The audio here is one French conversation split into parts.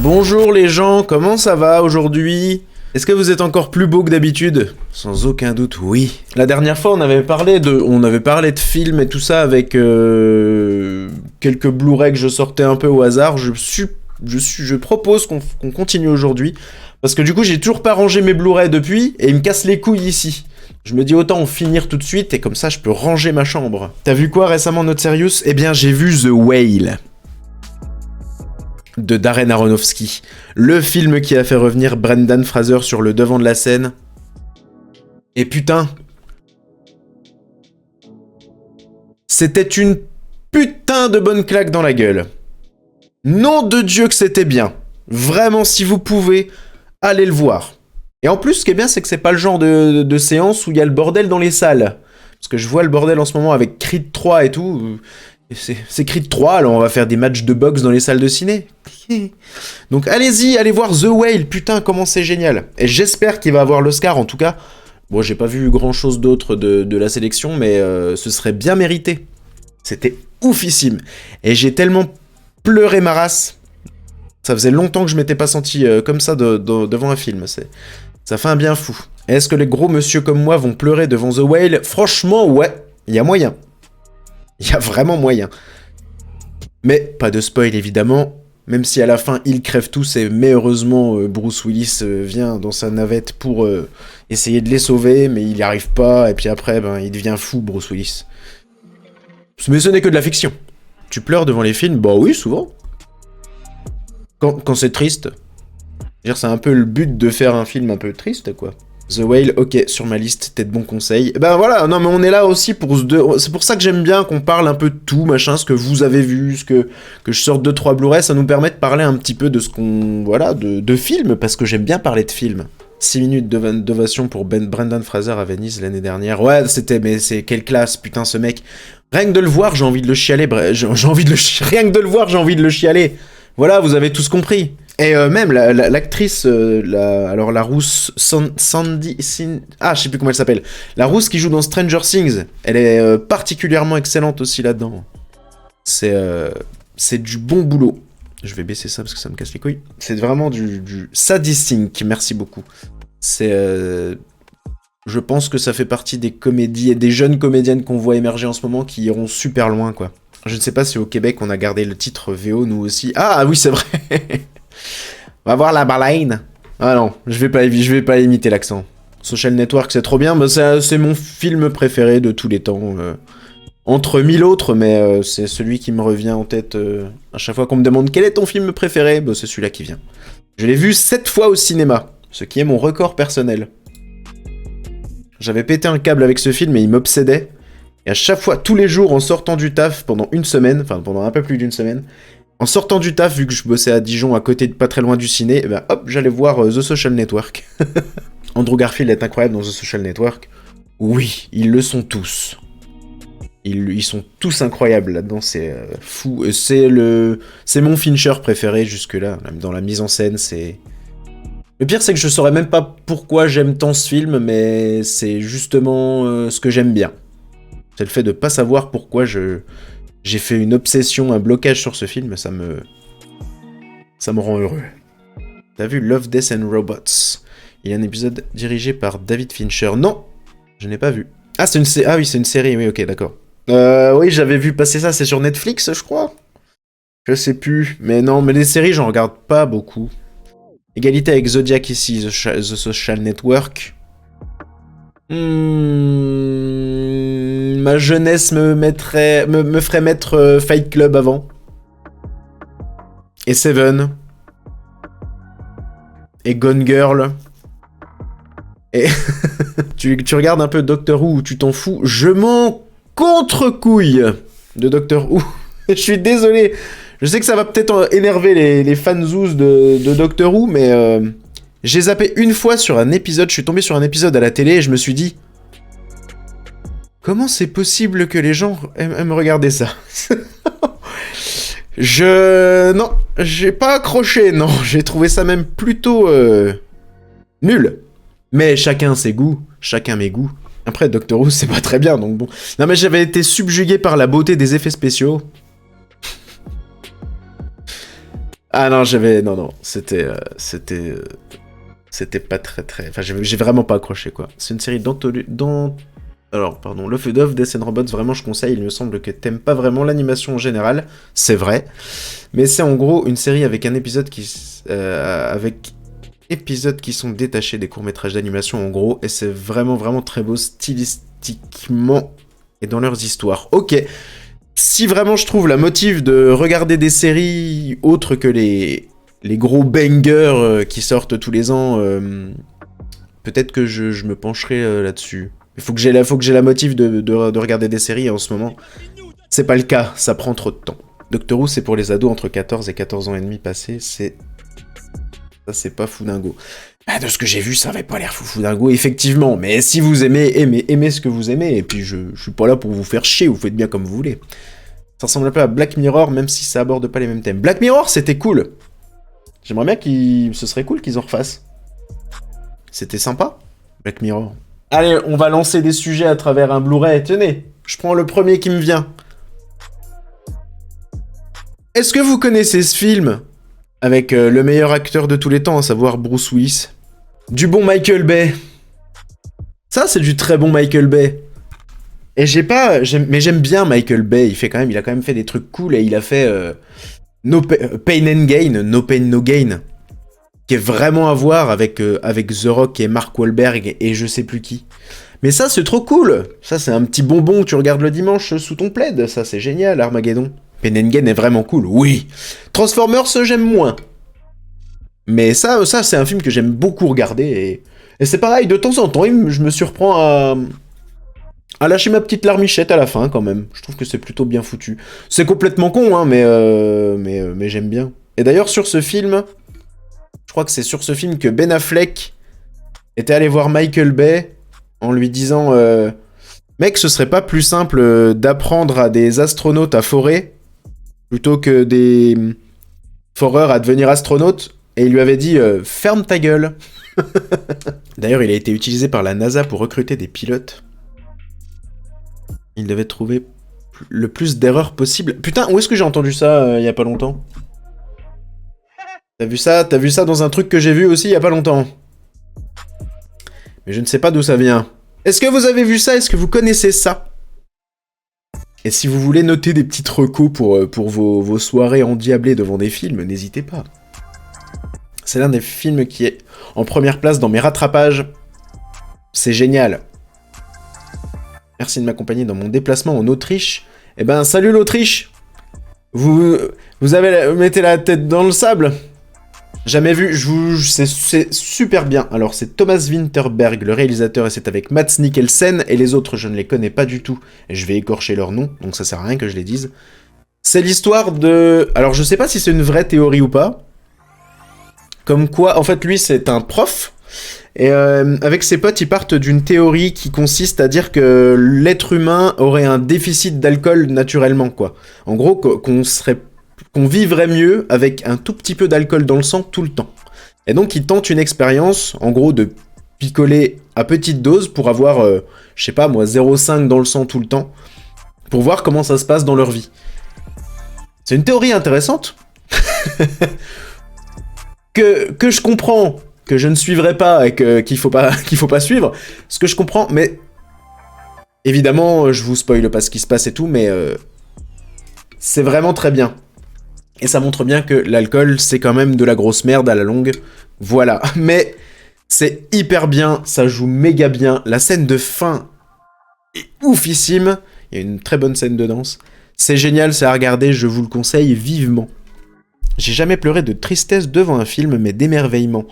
Bonjour les gens, comment ça va aujourd'hui? Est-ce que vous êtes encore plus beau que d'habitude? Sans aucun doute, oui. La dernière fois, on avait parlé de films et tout ça avec quelques Blu-ray que je sortais un peu au hasard. Je propose qu'on continue aujourd'hui. Parce que du coup, j'ai toujours pas rangé mes Blu-ray depuis et ils me cassent les couilles ici. Je me dis autant en finir tout de suite et comme ça, je peux ranger ma chambre. T'as vu quoi récemment, Not Serious? Eh bien, j'ai vu The Whale de Darren Aronofsky, le film qui a fait revenir Brendan Fraser sur le devant de la scène. Et putain, c'était une putain de bonne claque dans la gueule. Nom de Dieu que c'était bien. Vraiment, si vous pouvez, allez le voir. Et en plus, ce qui est bien, c'est que c'est pas le genre de séance où il y a le bordel dans les salles. Parce que je vois le bordel en ce moment avec Creed 3 et tout. C'est Creed 3, alors on va faire des matchs de boxe dans les salles de ciné. Donc allez-y, allez voir The Whale, putain comment c'est génial. Et j'espère qu'il va avoir l'Oscar, en tout cas. Bon, j'ai pas vu grand chose d'autre de la sélection, mais ce serait bien mérité. C'était oufissime. Et j'ai tellement pleuré ma race. Ça faisait longtemps que je m'étais pas senti comme ça devant un film. Ça fait un bien fou. Est-ce que les gros monsieur comme moi vont pleurer devant The Whale? Franchement, ouais, il y a moyen. Il y a vraiment moyen. Mais pas de spoil évidemment, même si à la fin ils crèvent tous, mais heureusement Bruce Willis vient dans sa navette pour essayer de les sauver, mais il n'y arrive pas, et puis après il devient fou Bruce Willis. Mais ce n'est que de la fiction. Tu pleures devant les films? Bah oui, souvent. Quand c'est triste. C'est-à-dire c'est un peu le but de faire un film un peu triste quoi. The Whale, ok, sur ma liste, t'es de bons conseils. Ben voilà, non mais on est là aussi pour c'est pour ça que j'aime bien qu'on parle un peu de tout, machin, ce que vous avez vu, que je sorte 2-3 Blu-ray, ça nous permet de parler un petit peu de ce qu'on... Voilà, de films, parce que j'aime bien parler de films. 6 minutes d'ovation pour Brendan Fraser à Venise l'année dernière. Ouais, mais c'est quelle classe, putain, ce mec. Rien que de le voir, j'ai envie de le chialer, rien que de le voir, j'ai envie de le chialer. Voilà, vous avez tous compris. Et même l'actrice, la rousse Sandy, je sais plus comment elle s'appelle. La rousse qui joue dans Stranger Things, elle est particulièrement excellente aussi là-dedans. C'est du bon boulot. Je vais baisser ça parce que ça me casse les couilles. C'est vraiment du sadistic, merci beaucoup. Je pense que ça fait partie des comédies et des jeunes comédiennes qu'on voit émerger en ce moment qui iront super loin, quoi. Je ne sais pas si au Québec on a gardé le titre VO, nous aussi. Ah oui, c'est vrai. On va voir la baleine. Ah non, je vais pas imiter l'accent. Social Network, c'est trop bien, mais c'est mon film préféré de tous les temps. Entre 1000 autres, mais c'est celui qui me revient en tête à chaque fois qu'on me demande quel est ton film préféré, c'est celui-là qui vient. Je l'ai vu 7 fois au cinéma, ce qui est mon record personnel. J'avais pété un câble avec ce film et il m'obsédait. Et à chaque fois, tous les jours, en sortant du taf pendant une semaine, enfin pendant un peu plus d'une semaine, en sortant du taf, vu que je bossais à Dijon, à côté, pas très loin du ciné, hop, j'allais voir The Social Network. Andrew Garfield est incroyable dans The Social Network. Oui, ils le sont tous. Ils sont tous incroyables là-dedans, c'est fou. C'est mon Fincher préféré jusque-là, dans la mise en scène, c'est... Le pire, c'est que je saurais même pas pourquoi j'aime tant ce film, mais c'est justement ce que j'aime bien. C'est le fait de pas savoir pourquoi j'ai fait une obsession, un blocage sur ce film, ça me rend heureux. T'as vu Love, Death and Robots? Il y a un épisode dirigé par David Fincher. Non, je n'ai pas vu. Ah, oui, c'est une série, oui, ok, d'accord. Oui, j'avais vu passer ça, c'est sur Netflix, je crois. Je sais plus, mais non, mais les séries, j'en regarde pas beaucoup. Égalité avec Zodiac ici, The Social Network. Ma jeunesse me ferait mettre Fight Club avant. Et Seven. Et Gone Girl. Et tu regardes un peu Doctor Who où tu t'en fous. Je m'en contre-couille de Doctor Who. Je suis désolé. Je sais que ça va peut-être énerver les fanzous de Doctor Who, mais j'ai zappé une fois sur un épisode. Je suis tombé sur un épisode à la télé et je me suis dit... Comment c'est possible que les gens aiment regarder ça? Non, j'ai pas accroché, non. J'ai trouvé ça même plutôt... nul. Mais chacun ses goûts, chacun mes goûts. Après, Doctor Who, c'est pas très bien, donc bon. Non, mais j'avais été subjugué par la beauté des effets spéciaux. Ah non, j'avais... Non, non, c'était pas très très... Enfin, j'ai vraiment pas accroché, quoi. C'est une série Alors, pardon, Love and Dove, Death and Robots, vraiment je conseille, il me semble que t'aimes pas vraiment l'animation en général, c'est vrai, mais c'est en gros une série avec un épisode avec épisodes qui sont détachés des courts-métrages d'animation en gros, et c'est vraiment vraiment très beau stylistiquement et dans leurs histoires. Ok, si vraiment je trouve la motive de regarder des séries autres que les gros bangers qui sortent tous les ans, peut-être que je me pencherai là-dessus. Il faut que j'ai la motive de regarder des séries, et en ce moment, c'est pas le cas, ça prend trop de temps. Doctor Who, c'est pour les ados entre 14 et 14 ans et demi passés, ça c'est pas fou dingo. Ah, de ce que j'ai vu, ça avait pas l'air fou dingo, effectivement, mais si vous aimez ce que vous aimez, et puis je suis pas là pour vous faire chier, vous faites bien comme vous voulez. Ça ressemble un peu à Black Mirror, même si ça aborde pas les mêmes thèmes. Black Mirror, c'était cool. J'aimerais bien ce serait cool qu'ils en refassent. C'était sympa, Black Mirror. Allez, on va lancer des sujets à travers un Blu-ray. Tenez, je prends le premier qui me vient. Est-ce que vous connaissez ce film avec le meilleur acteur de tous les temps, à savoir Bruce Willis? Du bon Michael Bay. Ça, c'est du très bon Michael Bay. Et mais j'aime bien Michael Bay. Il a quand même fait des trucs cool, et il a fait Pain and Gain, No Pain No Gain, qui est vraiment à voir avec The Rock et Mark Wahlberg et je sais plus qui. Mais ça, c'est trop cool. Ça, c'est un petit bonbon que tu regardes le dimanche sous ton plaid. Ça, c'est génial, Armageddon. Pain and Gain est vraiment cool, oui. Transformers, j'aime moins. Mais ça c'est un film que j'aime beaucoup regarder. Et c'est pareil, de temps en temps, je me surprends à lâcher ma petite larmichette à la fin, quand même. Je trouve que c'est plutôt bien foutu. C'est complètement con, hein, mais j'aime bien. Et d'ailleurs, sur ce film... Je crois que c'est sur ce film que Ben Affleck était allé voir Michael Bay en lui disant mec, ce serait pas plus simple d'apprendre à des astronautes à forer plutôt que des foreurs à devenir astronautes? Et il lui avait dit ferme ta gueule. D'ailleurs, il a été utilisé par la NASA pour recruter des pilotes. Il devait trouver le plus d'erreurs possible. Putain, où est-ce que j'ai entendu ça il y a pas longtemps? T'as vu ça dans un truc que j'ai vu aussi il y a pas longtemps. Mais je ne sais pas d'où ça vient. Est-ce que vous avez vu ça? Est-ce que vous connaissez ça? Et si vous voulez noter des petites recos pour vos soirées endiablées devant des films, n'hésitez pas. C'est l'un des films qui est en première place dans mes rattrapages. C'est génial. Merci de m'accompagner dans mon déplacement en Autriche. Eh ben, salut l'Autriche! Vous mettez la tête dans le sable? Jamais vu, c'est super bien. Alors c'est Thomas Winterberg, le réalisateur, et c'est avec Mads Mikkelsen, et les autres je ne les connais pas du tout, et je vais écorcher leur nom, donc ça sert à rien que je les dise. C'est l'histoire de... Alors je sais pas si c'est une vraie théorie ou pas, comme quoi, en fait lui c'est un prof, et avec ses potes ils partent d'une théorie qui consiste à dire que l'être humain aurait un déficit d'alcool naturellement, quoi. En gros, qu'on vivrait mieux avec un tout petit peu d'alcool dans le sang tout le temps. Et donc ils tentent une expérience, en gros, de picoler à petite dose pour avoir, je sais pas moi, 0,5 dans le sang tout le temps, pour voir comment ça se passe dans leur vie. C'est une théorie intéressante, que je comprends, que je ne suivrai pas et qu'il faut pas suivre, ce que je comprends, mais évidemment, je vous spoile pas ce qui se passe et tout, mais c'est vraiment très bien. Et ça montre bien que l'alcool, c'est quand même de la grosse merde à la longue. Voilà. Mais c'est hyper bien, ça joue méga bien. La scène de fin est oufissime. Il y a une très bonne scène de danse. C'est génial, c'est à regarder, je vous le conseille vivement. J'ai jamais pleuré de tristesse devant un film, mais d'émerveillement.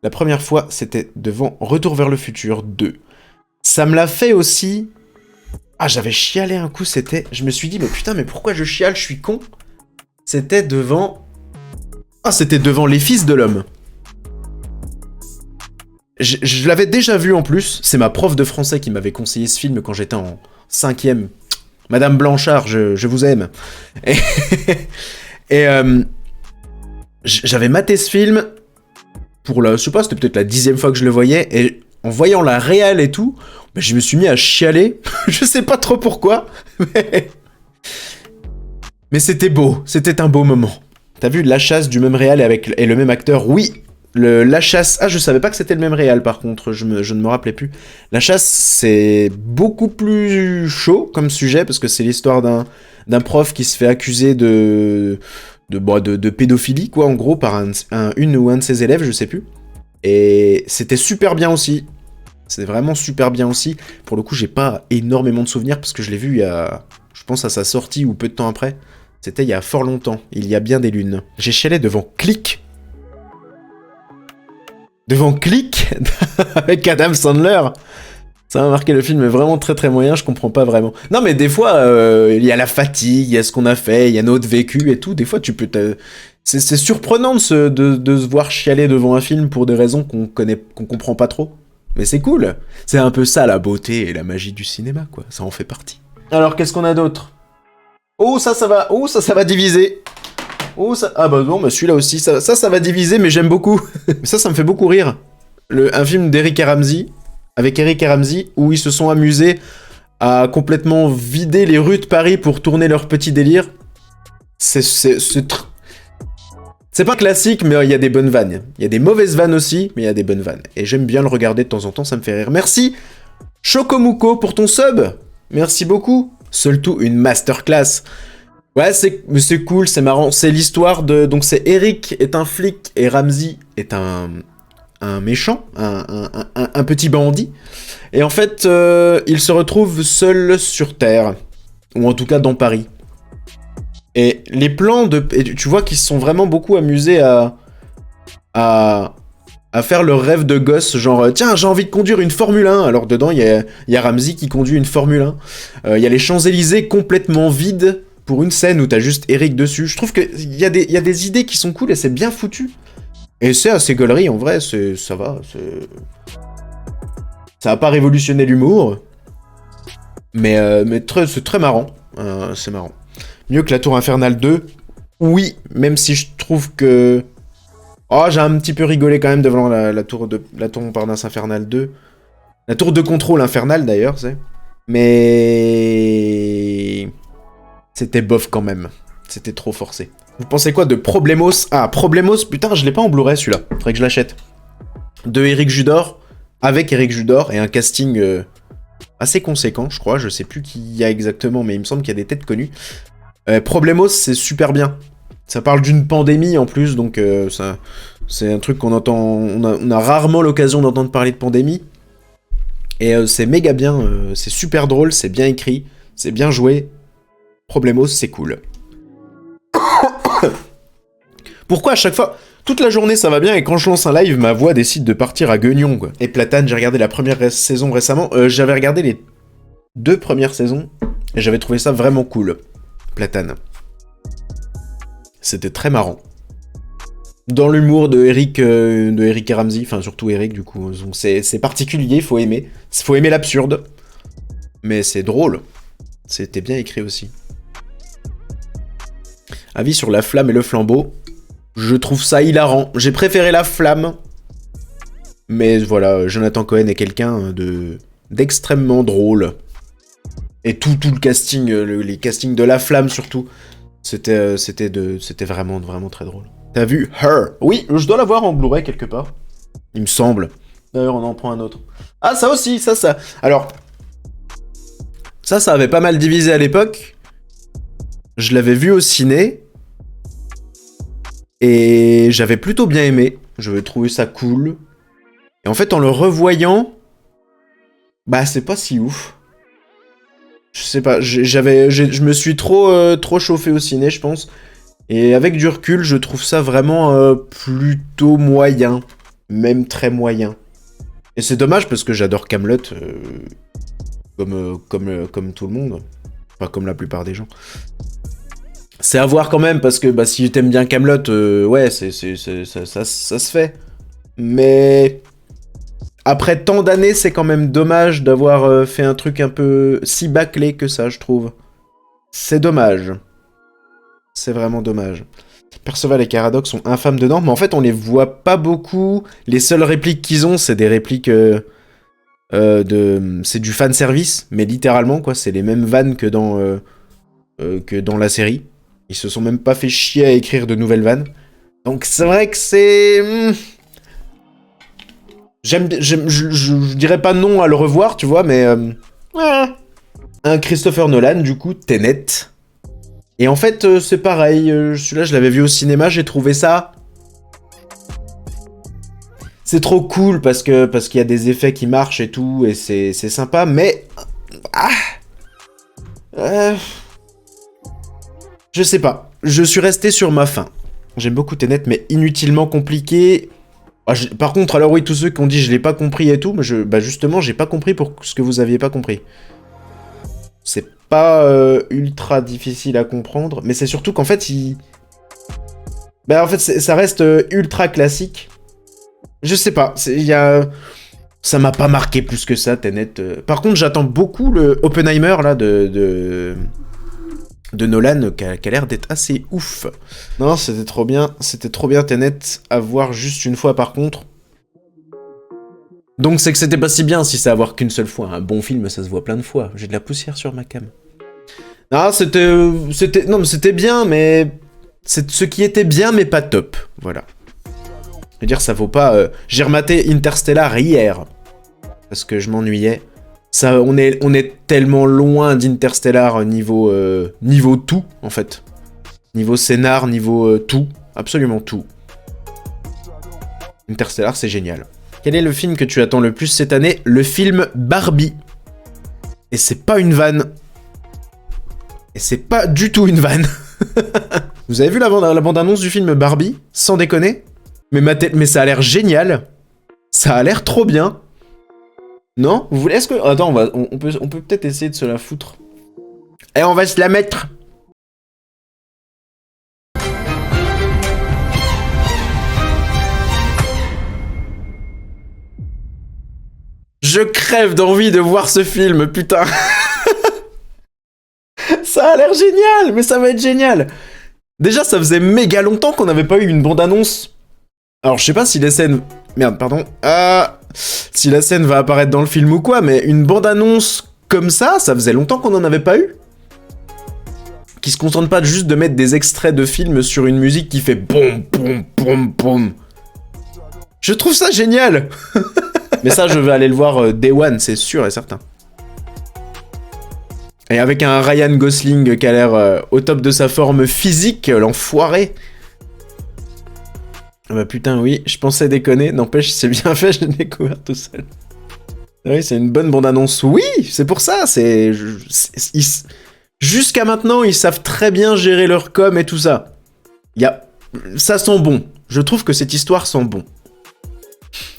La première fois, c'était devant Retour vers le futur 2. Ça me l'a fait aussi... Ah, j'avais chialé un coup, c'était... Je me suis dit, mais putain, mais pourquoi je chiale, je suis con? C'était devant... Ah, c'était devant Les Fils de l'Homme. Je l'avais déjà vu en plus. C'est ma prof de français qui m'avait conseillé ce film quand j'étais en 5e. Madame Blanchard, je vous aime. Et j'avais maté ce film pour je sais pas, c'était peut-être la 10e fois que je le voyais. Et en voyant la réal et tout, je me suis mis à chialer. Je sais pas trop pourquoi. Mais c'était beau. C'était un beau moment. T'as vu La Chasse du même réal et le même acteur? Oui. La Chasse... Ah, je savais pas que c'était le même réal, par contre. Je ne me rappelais plus. La Chasse, c'est beaucoup plus chaud comme sujet, parce que c'est l'histoire d'un prof qui se fait accuser de pédophilie, quoi, en gros, par une ou un de ses élèves, je sais plus. Et c'était super bien aussi. C'est vraiment super bien aussi. Pour le coup, j'ai pas énormément de souvenirs, parce que je l'ai vu il y a... Je pense à sa sortie, ou peu de temps après. C'était il y a fort longtemps. Il y a bien des lunes. J'ai chialé devant Click. Devant Click avec Adam Sandler. Ça m'a marqué, le film est vraiment très très moyen, je comprends pas vraiment. Non mais des fois, il y a la fatigue, il y a ce qu'on a fait, il y a notre vécu et tout, des fois tu peux c'est surprenant de se voir chialer devant un film pour des raisons qu'on comprend pas trop. Mais c'est cool. C'est un peu ça la beauté et la magie du cinéma, quoi. Ça en fait partie. Alors qu'est-ce qu'on a d'autre? Oh ça va, ça va diviser. Oh ça... Ah bah non, bah celui-là aussi, ça va diviser, mais j'aime beaucoup. Ça me fait beaucoup rire. Un film d'Eric et Ramsey, avec Eric et Ramsey, où ils se sont amusés à complètement vider les rues de Paris pour tourner leur petit délire. C'est pas classique, mais il y a des bonnes vannes. Il y a des mauvaises vannes aussi, mais il y a des bonnes vannes. Et j'aime bien le regarder de temps en temps, ça me fait rire. Merci Chocomuco pour ton sub. Merci beaucoup. Seul tout, une masterclass. Ouais, c'est cool, c'est marrant. C'est l'histoire de... Donc c'est Eric est un flic et Ramsey est un méchant, un petit bandit. Et en fait, il se retrouve seul sur Terre. Ou en tout cas dans Paris. Et les plans de... Et tu vois qu'ils se sont vraiment beaucoup amusés à faire leur rêve de gosse, genre tiens, j'ai envie de conduire une Formule 1. Alors dedans, il y a Ramsey qui conduit une Formule 1. Il y a les Champs-Élysées complètement vides pour une scène où t'as juste Eric dessus. Je trouve qu'il y a des idées qui sont cool et c'est bien foutu. Et c'est assez gaulerie, en vrai, ça va. Ça a pas révolutionné l'humour. Mais c'est très marrant. C'est marrant. Mieux que la Tour Infernale 2. Oui, même si je trouve que... Oh, j'ai un petit peu rigolé quand même devant la tour Montparnasse Infernale 2. La tour de contrôle infernale d'ailleurs, c'est. Mais... C'était bof quand même. C'était trop forcé. Vous pensez quoi de Problemos? Ah, Problemos, putain, je l'ai pas en Blu-ray celui-là. Faudrait que je l'achète. De Éric Judor, avec Éric Judor, et un casting assez conséquent, je crois. Je sais plus qui y a exactement, mais il me semble qu'il y a des têtes connues. Problemos, c'est super bien. Ça parle d'une pandémie en plus, donc c'est un truc qu'on entend... On a rarement l'occasion d'entendre parler de pandémie. Et c'est méga bien, c'est super drôle, c'est bien écrit, c'est bien joué. Problemos, c'est cool. Pourquoi à chaque fois... Toute la journée ça va bien et quand je lance un live, ma voix décide de partir à guignon, quoi. Et Platane, j'ai regardé la première saison récemment. J'avais regardé les 2 premières saisons et j'avais trouvé ça vraiment cool. Platane. C'était très marrant. Dans l'humour de Eric et Ramsey, enfin surtout Eric du coup. Donc c'est particulier, faut aimer. Faut aimer l'absurde. Mais c'est drôle. C'était bien écrit aussi. Avis sur La Flamme et le Flambeau. Je trouve ça hilarant. J'ai préféré La Flamme. Mais voilà, Jonathan Cohen est quelqu'un d'extrêmement drôle. Et tout le casting, les castings de La Flamme surtout, c'était vraiment, vraiment très drôle. T'as vu Her? Oui, je dois l'avoir en Blu-ray quelque part. Il me semble. D'ailleurs, on en prend un autre. Ah, ça aussi, ça. Alors, ça avait pas mal divisé à l'époque. Je l'avais vu au ciné. Et j'avais plutôt bien aimé. J'avais trouvé ça cool. Et en fait, en le revoyant, bah, c'est pas si ouf. Je sais pas, je me suis trop chauffé au ciné, je pense. Et avec du recul, je trouve ça vraiment plutôt moyen. Même très moyen. Et c'est dommage parce que j'adore Kaamelott comme tout le monde. Enfin, comme la plupart des gens. C'est à voir quand même, parce que bah, si t'aimes bien Kaamelott, ouais, ça se fait. Mais... Après tant d'années, c'est quand même dommage d'avoir fait un truc un peu si bâclé que ça, je trouve. C'est dommage. C'est vraiment dommage. Perceval et Caradoc sont infâmes dedans, mais en fait, on les voit pas beaucoup. Les seules répliques qu'ils ont, c'est des répliques c'est du fanservice, mais littéralement, quoi. C'est les mêmes vannes que dans la série. Ils se sont même pas fait chier à écrire de nouvelles vannes. Donc c'est vrai que c'est... je dirais pas non à le revoir, tu vois, mais... Un Christopher Nolan, du coup, Tenet. Et en fait, c'est pareil. Celui-là, je l'avais vu au cinéma, j'ai trouvé ça... C'est trop cool parce qu'il y a des effets qui marchent et tout, et c'est sympa, mais... Je sais pas. Je suis resté sur ma faim. J'aime beaucoup Tenet, mais inutilement compliqué. Par contre, alors oui, tous ceux qui ont dit je l'ai pas compris et tout, bah justement, j'ai pas compris pour ce que vous aviez pas compris. C'est pas ultra difficile à comprendre, mais c'est surtout qu'en fait, bah en fait, ça reste ultra classique. Je sais pas, ça m'a pas marqué plus que ça, Tenet. Par contre, j'attends beaucoup le Oppenheimer, là, de Nolan, qui a l'air d'être assez ouf. Non, c'était trop bien Tenet, à voir juste une fois par contre. Donc c'est que c'était pas si bien si c'est à voir qu'une seule fois. Un bon film, ça se voit plein de fois. J'ai de la poussière sur ma cam. Ah, c'était bien, mais... C'est ce qui était bien, mais pas top. Voilà. Je veux dire, ça vaut pas... J'ai rematé Interstellar hier, parce que je m'ennuyais. On est tellement loin d'Interstellar niveau tout, en fait. Niveau scénar, niveau tout. Absolument tout. Interstellar, c'est génial. Quel est le film que tu attends le plus cette année? Le film Barbie. Et c'est pas une vanne. Et c'est pas du tout une vanne. Vous avez vu la bande-annonce du film Barbie? Sans déconner? Mais ça a l'air génial. Ça a l'air trop bien. Non? Vous voulez... Est-ce que... Attends, on peut peut-être essayer de se la foutre. Et on va se la mettre. Je crève d'envie de voir ce film, putain. Ça a l'air génial, mais ça va être génial. Déjà, ça faisait méga longtemps qu'on n'avait pas eu une bande-annonce. Alors, je sais pas si les scènes... Merde, pardon. Si la scène va apparaître dans le film ou quoi, mais une bande-annonce comme ça faisait longtemps qu'on n'en avait pas eu. Qui se contente pas juste de mettre des extraits de films sur une musique qui fait boum, boum, boum, boum. Je trouve ça génial. Mais ça, je vais aller le voir Day One, c'est sûr et certain. Et avec un Ryan Gosling qui a l'air au top de sa forme physique, l'enfoiré. Ah bah putain, oui, je pensais déconner. N'empêche, c'est bien fait, je l'ai découvert tout seul. Oui, c'est une bonne bande-annonce. Oui, c'est pour ça, jusqu'à maintenant, ils savent très bien gérer leur com et tout ça. Ça sent bon. Je trouve que cette histoire sent bon.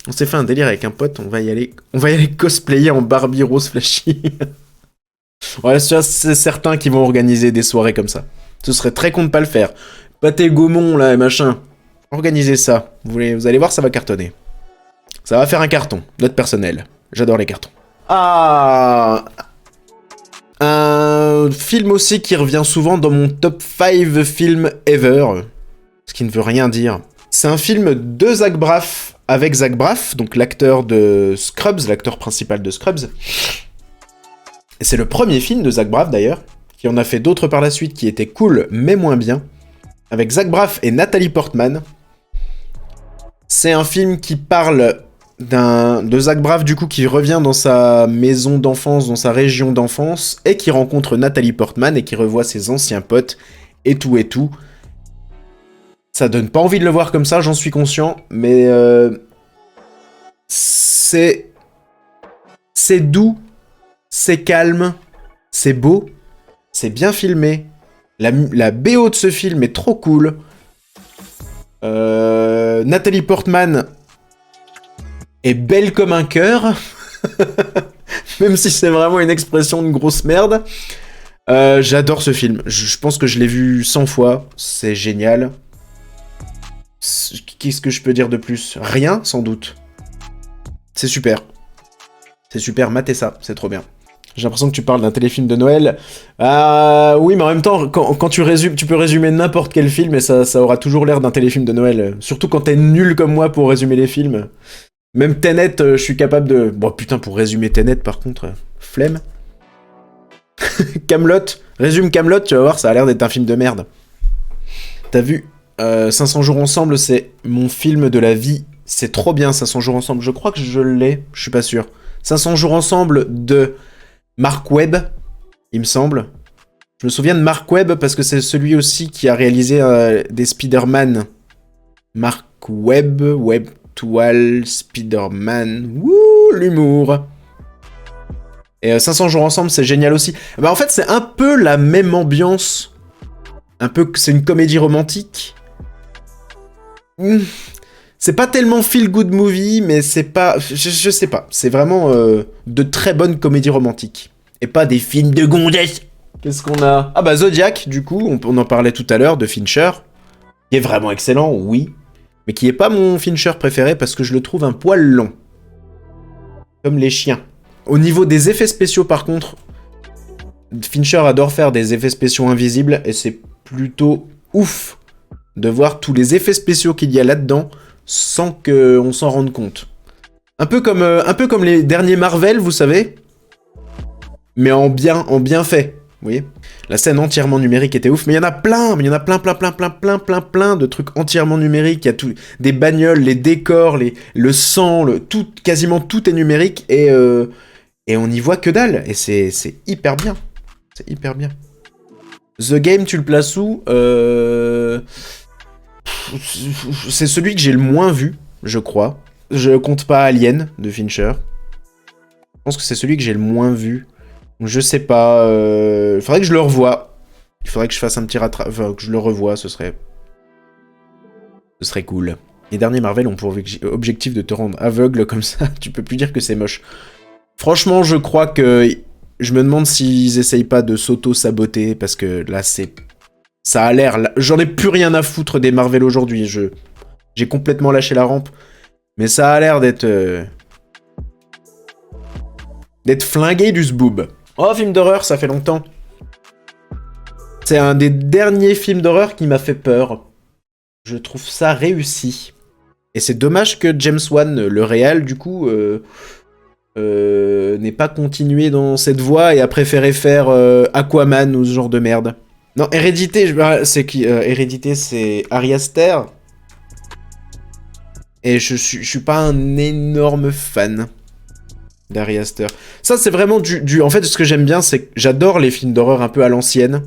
On s'est fait un délire avec un pote, on va y aller cosplayer en Barbie rose flashy. Ouais, c'est certain qu'ils vont organiser des soirées comme ça. Ce serait très con de pas le faire. Pâté Gaumont, là, et machin. Organisez ça. Vous allez voir, ça va cartonner. Ça va faire un carton. Note personnelle. J'adore les cartons. Ah, un film aussi qui revient souvent dans mon top 5 films ever. Ce qui ne veut rien dire. C'est un film de Zach Braff, avec Zach Braff, donc l'acteur de Scrubs, l'acteur principal de Scrubs. Et c'est le premier film de Zach Braff d'ailleurs, qui en a fait d'autres par la suite qui étaient cool, mais moins bien. Avec Zach Braff et Nathalie Portman. C'est un film qui parle de Zach Braff, du coup, qui revient dans sa maison d'enfance, dans sa région d'enfance, et qui rencontre Nathalie Portman, et qui revoit ses anciens potes, et tout et tout. Ça donne pas envie de le voir comme ça, j'en suis conscient, mais c'est doux, c'est calme, c'est beau, c'est bien filmé. La BO de ce film est trop cool. Nathalie Portman est belle comme un cœur, même si c'est vraiment une expression de grosse merde. J'adore ce film, je pense que je l'ai vu 100 fois, c'est génial. Qu'est-ce que je peux dire de plus? Rien, sans doute. C'est super. C'est super, matez ça, c'est trop bien. J'ai l'impression que tu parles d'un téléfilm de Noël. Oui, mais en même temps, quand tu résumes, tu peux résumer n'importe quel film et ça aura toujours l'air d'un téléfilm de Noël. Surtout quand t'es nul comme moi pour résumer les films. Même Tenet, je suis capable de... Bon, putain, pour résumer Tenet, par contre, flemme. Kaamelott, résume Kaamelott, tu vas voir, ça a l'air d'être un film de merde. T'as vu 500 jours ensemble, c'est mon film de la vie. C'est trop bien, 500 jours ensemble. Je crois que je l'ai, je suis pas sûr. 500 jours ensemble de Mark Webb, il me semble. Je me souviens de Mark Webb parce que c'est celui aussi qui a réalisé des Spider-Man. Mark Webb, Webb Toile, Spider-Man. Wouh, l'humour. Et 500 jours ensemble, c'est génial aussi. Bah, en fait, c'est un peu la même ambiance. Un peu, c'est une comédie romantique. C'est pas tellement feel-good movie, mais c'est pas... Je sais pas. C'est vraiment de très bonnes comédies romantiques. Et pas des films de gonzesses. Qu'est-ce qu'on a? Ah bah Zodiac, du coup, on en parlait tout à l'heure, de Fincher. Qui est vraiment excellent, oui. Mais qui est pas mon Fincher préféré parce que je le trouve un poil long. Comme les chiens. Au niveau des effets spéciaux, par contre, Fincher adore faire des effets spéciaux invisibles et c'est plutôt ouf de voir tous les effets spéciaux qu'il y a là-dedans sans qu'on s'en rende compte. Un peu comme les derniers Marvel, vous savez, mais en bien fait. Vous voyez, la scène entièrement numérique était ouf, mais il y en a plein, plein de trucs entièrement numériques. Il y a tout, des bagnoles, les décors, le sang, tout, quasiment tout est numérique et on n'y voit que dalle. Et c'est hyper bien. C'est hyper bien. The Game, tu le places où? C'est celui que j'ai le moins vu, je crois. Je compte pas Alien de Fincher. Je pense que c'est celui que j'ai le moins vu. Je sais pas. Il faudrait que je le revoie. Il faudrait que je fasse un petit rattrapage. Enfin, que je le revoie, ce serait cool. Les derniers Marvel ont pour objectif de te rendre aveugle comme ça. Tu peux plus dire que c'est moche. Franchement, je crois que... Je me demande s'ils essayent pas de s'auto-saboter, parce que là, ça a l'air... J'en ai plus rien à foutre des Marvel aujourd'hui. J'ai complètement lâché la rampe. Mais ça a l'air d'être flingué du zboob. Oh, film d'horreur, ça fait longtemps. C'est un des derniers films d'horreur qui m'a fait peur. Je trouve ça réussi. Et c'est dommage que James Wan, le réal, du coup... n'ait pas continué dans cette voie et a préféré faire Aquaman ou ce genre de merde. Non, Hérédité, Hérédité, c'est Ari Aster. Et je suis pas un énorme fan d'Ari Aster. Ça, c'est vraiment En fait, ce que j'aime bien, c'est que j'adore les films d'horreur un peu à l'ancienne.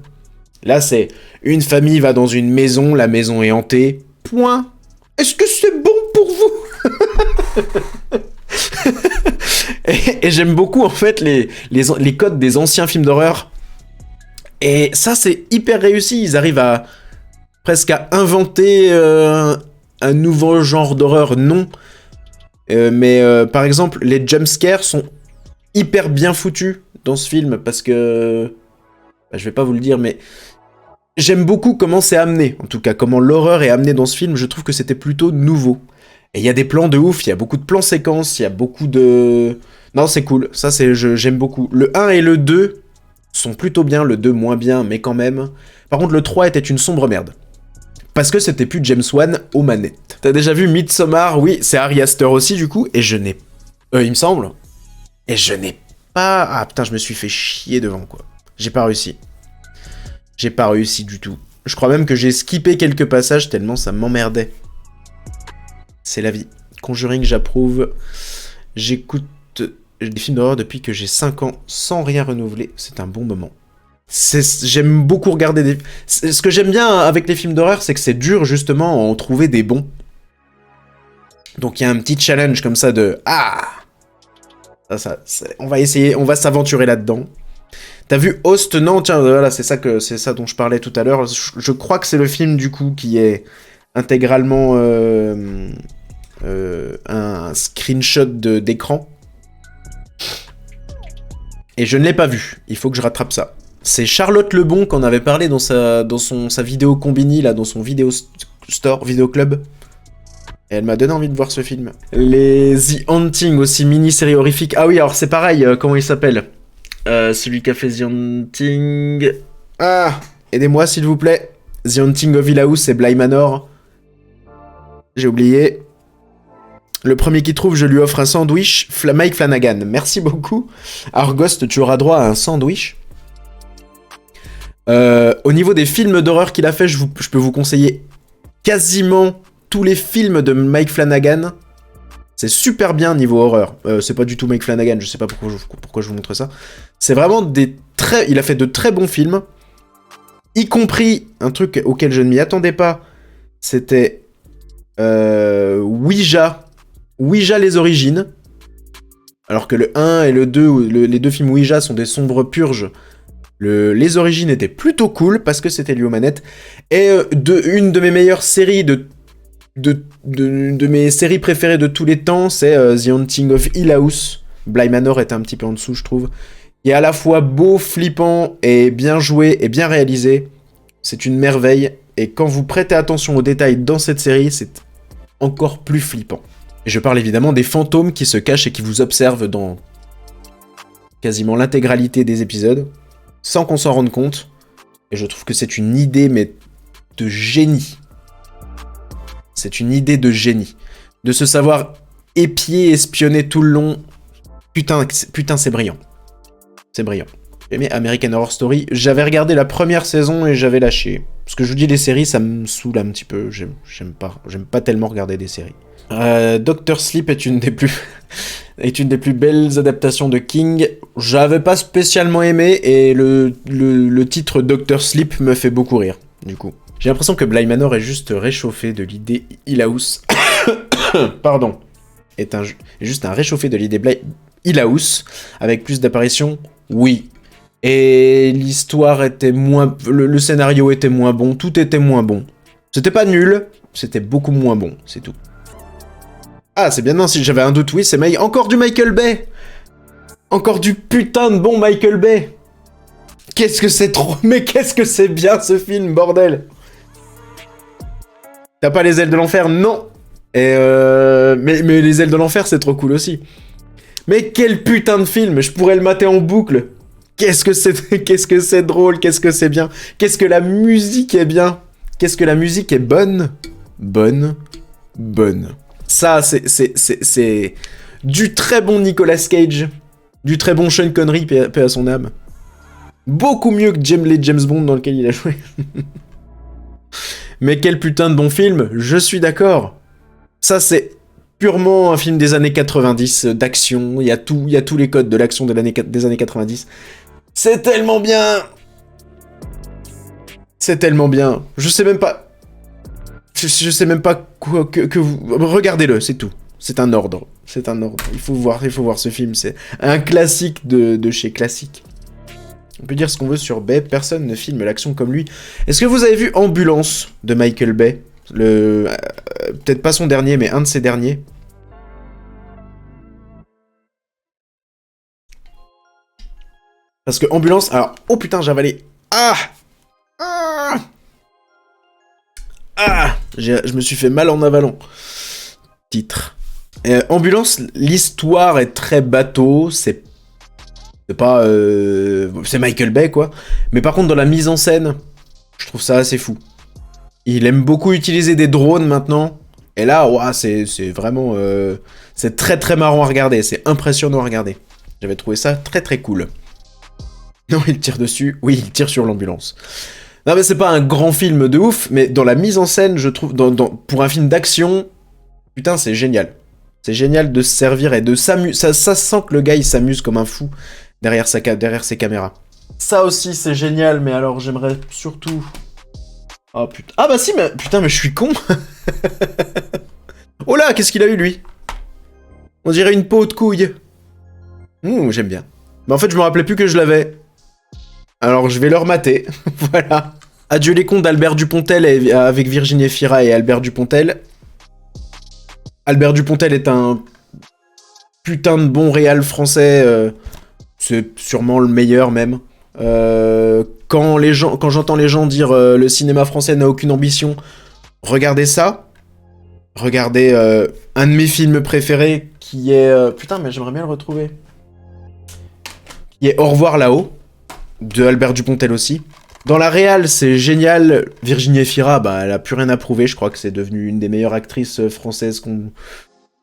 Là, c'est une famille va dans une maison, la maison est hantée. Point. Est-ce que c'est bon pour vous? Et j'aime beaucoup, en fait, les codes des anciens films d'horreur. Et ça, c'est hyper réussi. Ils arrivent presque à inventer un nouveau genre d'horreur, non. Mais par exemple, les jumpscares sont hyper bien foutus dans ce film. Parce que... Bah, je vais pas vous le dire, mais... J'aime beaucoup comment c'est amené. En tout cas, comment l'horreur est amenée dans ce film. Je trouve que c'était plutôt nouveau. Et il y a des plans de ouf, il y a beaucoup de plans séquences, il y a beaucoup de... Non, c'est cool, ça j'aime beaucoup. Le 1 et le 2 sont plutôt bien, le 2 moins bien, mais quand même. Par contre, le 3 était une sombre merde. Parce que c'était plus James Wan aux manettes. T'as déjà vu Midsommar? Oui, c'est Ari Aster aussi, du coup, et je n'ai... il me semble. Et je n'ai pas... Ah, putain, je me suis fait chier devant, quoi. J'ai pas réussi. J'ai pas réussi du tout. Je crois même que j'ai skippé quelques passages tellement ça m'emmerdait. C'est la vie. Conjuring, j'approuve. J'écoute des films d'horreur depuis que j'ai 5 ans sans rien renouveler. C'est un bon moment. J'aime beaucoup regarder des... Ce que j'aime bien avec les films d'horreur, c'est que c'est dur justement à en trouver des bons. Donc il y a un petit challenge comme ça de... Ah, on va essayer, on va s'aventurer là-dedans. T'as vu Host? Non, tiens, voilà, c'est ça dont je parlais tout à l'heure. Je crois que c'est le film du coup qui est intégralement un screenshot d'écran. Et je ne l'ai pas vu. Il faut que je rattrape ça. C'est Charlotte Lebon qu'on avait parlé dans sa vidéo Combini, là, dans son vidéo store, vidéo club. Et elle m'a donné envie de voir ce film. Les The Haunting, aussi mini-série horrifique. Ah oui, alors c'est pareil, comment il s'appelle celui qui a fait The Haunting... Ah, aidez-moi s'il vous plaît. The Haunting of Hill House, c'est Bly Manor. J'ai oublié. Le premier qui trouve, je lui offre un sandwich. Mike Flanagan, merci beaucoup. Alors Ghost, tu auras droit à un sandwich. Au niveau des films d'horreur qu'il a fait, je peux vous conseiller quasiment tous les films de Mike Flanagan. C'est super bien niveau horreur. C'est pas du tout Mike Flanagan, je sais pas pourquoi je vous montre ça. C'est vraiment il a fait de très bons films. Y compris un truc auquel je ne m'y attendais pas. C'était Ouija. Ouija les origines. Alors que le 1 et le 2, les deux films Ouija sont des sombres purges. Les origines étaient plutôt cool parce que c'était lié aux manettes. Et une de mes meilleures séries de mes séries préférées de tous les temps, c'est The Haunting of Hill House. Bly Manor est un petit peu en dessous, je trouve. Il est à la fois beau, flippant, et bien joué, et bien réalisé. C'est une merveille. Et quand vous prêtez attention aux détails dans cette série, c'est encore plus flippant. Et je parle évidemment des fantômes qui se cachent et qui vous observent dans quasiment l'intégralité des épisodes, sans qu'on s'en rende compte. Et je trouve que c'est une idée, mais de génie. C'est une idée de génie. De se savoir épier, espionner tout le long. Putain, c'est brillant. C'est brillant. J'ai aimé American Horror Story. J'avais regardé la première saison et j'avais lâché. Parce que je vous dis, les séries, ça me saoule un petit peu. J'aime pas tellement regarder des séries. Dr. Sleep est une des plus belles adaptations de King. J'avais pas spécialement aimé et le titre Dr. Sleep me fait beaucoup rire, du coup. J'ai l'impression que Bly Manor est juste réchauffé de l'idée Hill House. Pardon. Est juste un réchauffé de l'idée Hill House, avec plus d'apparitions, oui. Et l'histoire était moins... Le scénario était moins bon, tout était moins bon. C'était pas nul, c'était beaucoup moins bon, c'est tout. Ah, c'est bien, non, si j'avais un doute, oui, c'est encore du Michael Bay. Encore du putain de bon Michael Bay. Qu'est-ce que c'est trop... Mais qu'est-ce que c'est bien, ce film, bordel. T'as pas les ailes de l'enfer? Non. Et mais les ailes de l'enfer, c'est trop cool aussi. Mais quel putain de film. Je pourrais le mater en boucle. Qu'est-ce que c'est drôle. Qu'est-ce que c'est bien. Qu'est-ce que la musique est bien. Qu'est-ce que la musique est bonne. Bonne. Ça, c'est du très bon Nicolas Cage. Du très bon Sean Connery, paix à son âme. Beaucoup mieux que les James Bond dans lequel il a joué. Mais quel putain de bon film, je suis d'accord. Ça, c'est purement un film des années 90, d'action. Il y a tous les codes de l'action des années 90. C'est tellement bien. C'est tellement bien. Je sais même pas... Je sais même pas quoi que vous... Regardez-le, c'est tout. C'est un ordre. C'est un ordre. Il faut voir ce film. C'est un classique de chez Classique. On peut dire ce qu'on veut sur Bay, personne ne filme l'action comme lui. Est-ce que vous avez vu Ambulance de Michael Bay? Peut-être pas son dernier, mais un de ses derniers. Parce que Ambulance... Alors, oh putain, j'ai avalé... Je me suis fait mal en avalant. Titre. Ambulance, l'histoire est très bateau, c'est pas... c'est Michael Bay, quoi. Mais par contre, dans la mise en scène, je trouve ça assez fou. Il aime beaucoup utiliser des drones, maintenant. Et là, ouah, c'est vraiment... c'est très très marrant à regarder, c'est impressionnant à regarder. J'avais trouvé ça très très cool. Non, il tire dessus. Oui, il tire sur l'ambulance. Non, mais c'est pas un grand film de ouf, mais dans la mise en scène, je trouve... pour un film d'action, putain, c'est génial. C'est génial de se servir et de s'amuser. Ça sent que le gars, il s'amuse comme un fou derrière ses caméras. Ça aussi, c'est génial, mais alors j'aimerais surtout... Oh putain... Ah bah si, mais putain, mais je suis con. Oh là, qu'est-ce qu'il a eu, lui? On dirait une peau de couille. J'aime bien. Mais en fait, je me rappelais plus que je l'avais. Alors, je vais le remater. Voilà. Adieu les cons d'Albert Dupontel avec Virginie Efira et Albert Dupontel. Albert Dupontel est un putain de bon réal français. C'est sûrement le meilleur, même. Quand j'entends les gens dire le cinéma français n'a aucune ambition, regardez ça. Regardez un de mes films préférés qui est... putain, mais j'aimerais bien le retrouver. Qui est Au revoir là-haut, de Albert Dupontel aussi. Dans la réal, c'est génial. Virginie Efira, bah, elle a plus rien à prouver. Je crois que c'est devenu une des meilleures actrices françaises qu'on...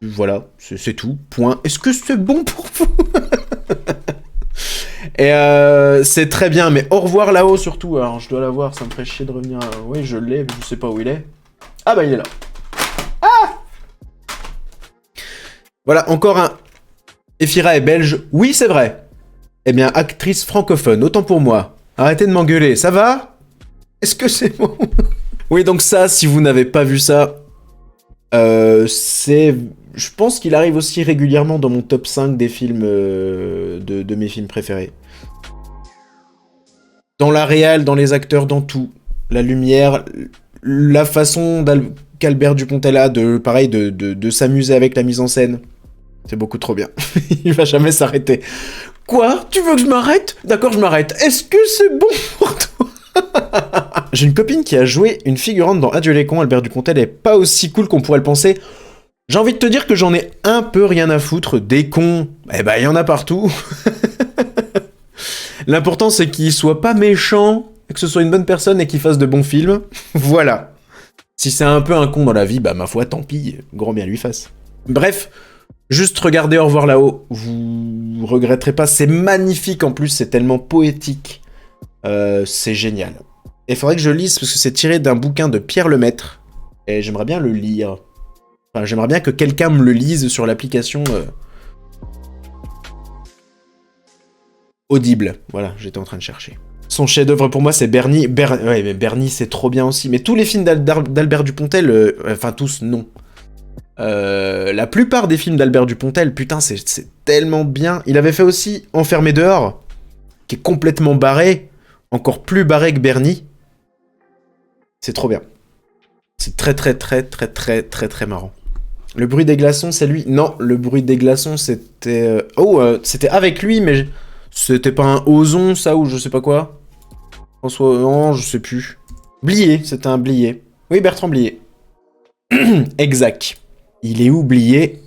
Voilà, c'est tout. Point. Est-ce que c'est bon pour vous? Et c'est très bien, mais au revoir là-haut surtout. Alors je dois l'avoir, ça me ferait chier de revenir. Oui, je l'ai, mais je sais pas où il est. Ah bah il est là. Ah, voilà, encore un. Ephira est belge. Oui, c'est vrai. Eh bien, actrice francophone, autant pour moi. Arrêtez de m'engueuler, ça va? Est-ce que c'est bon? Oui, donc ça, si vous n'avez pas vu ça, c'est... Je pense qu'il arrive aussi régulièrement dans mon top 5 des films, de mes films préférés. Dans la réal, dans les acteurs, dans tout. La lumière, la façon qu'Albert Dupontel a pareil, de s'amuser avec la mise en scène. C'est beaucoup trop bien. Il va jamais s'arrêter. Quoi? Tu veux que je m'arrête? D'accord, je m'arrête. Est-ce que c'est bon pour toi? J'ai une copine qui a joué une figurante dans Adieu les cons. Albert Dupontel est pas aussi cool qu'on pourrait le penser. J'ai envie de te dire que j'en ai un peu rien à foutre. Des cons, eh ben, il y en a partout. L'important, c'est qu'il soit pas méchant, que ce soit une bonne personne et qu'il fasse de bons films. Voilà. Si c'est un peu un con dans la vie, bah ma foi, tant pis, grand bien lui fasse. Bref, juste regardez Au revoir là-haut, vous regretterez pas, c'est magnifique en plus, c'est tellement poétique. C'est génial. Et il faudrait que je lise, parce que c'est tiré d'un bouquin de Pierre Lemaître, et j'aimerais bien le lire. Enfin, j'aimerais bien que quelqu'un me le lise sur l'application Audible. Voilà, j'étais en train de chercher. Son chef-d'œuvre pour moi, c'est Bernie. Ouais, mais Bernie, c'est trop bien aussi. Mais tous les films d'Albert Dupontel, enfin tous, non. La plupart des films d'Albert Dupontel, putain, c'est tellement bien. Il avait fait aussi Enfermé dehors, qui est complètement barré, encore plus barré que Bernie. C'est trop bien. C'est très très très très très très très marrant. Le bruit des glaçons, c'est lui? Non, le bruit des glaçons, c'était... c'était avec lui, mais c'était pas un Ozon, ça, ou je sais pas quoi. François... Non, je sais plus. Blier, c'était un Blier. Oui, Bertrand Blier. Exact. Il est oublié.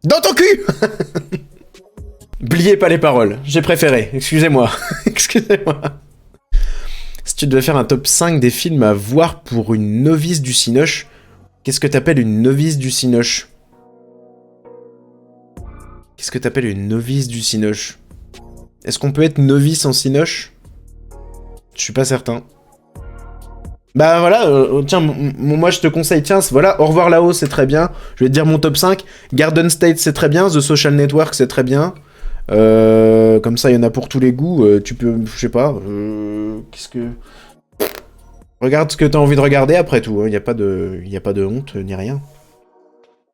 Dans ton cul. Bliez pas les paroles, j'ai préféré, excusez-moi. Excusez-moi. Si tu devais faire un top 5 des films à voir pour une novice du cinoche, qu'est-ce que t'appelles une novice du cinoche? Qu'est-ce que t'appelles une novice du cinoche? Est-ce qu'on peut être novice en cinoche? Je suis pas certain. Bah voilà, tiens, moi je te conseille, tiens, voilà, Au revoir là-haut, c'est très bien. Je vais te dire mon top 5. Garden State, c'est très bien. The Social Network, c'est très bien. Comme ça, il y en a pour tous les goûts. Tu peux, je sais pas, qu'est-ce que... Regarde ce que t'as envie de regarder après tout. Il n'y a pas de honte, ni rien.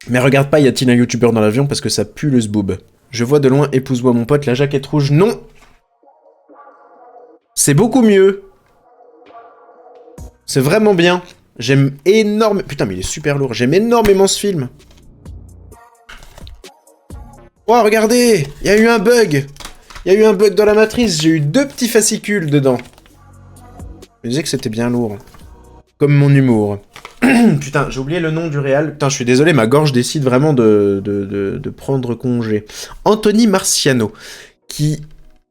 Mais regarde pas, y a-t-il un youtubeur dans l'avion parce que ça pue le zboob. Je vois de loin, épouse-moi mon pote, la jaquette rouge. Non! C'est beaucoup mieux. C'est vraiment bien. J'aime énormément... Putain, mais il est super lourd. J'aime énormément ce film. Oh, regardez! Il y a eu un bug! Il y a eu un bug dans la matrice. J'ai eu 2 petits fascicules dedans. Je me disais que c'était bien lourd. Comme mon humour. Putain, j'ai oublié le nom du réal. Putain, je suis désolé, ma gorge décide vraiment de prendre congé. Anthony Marciano.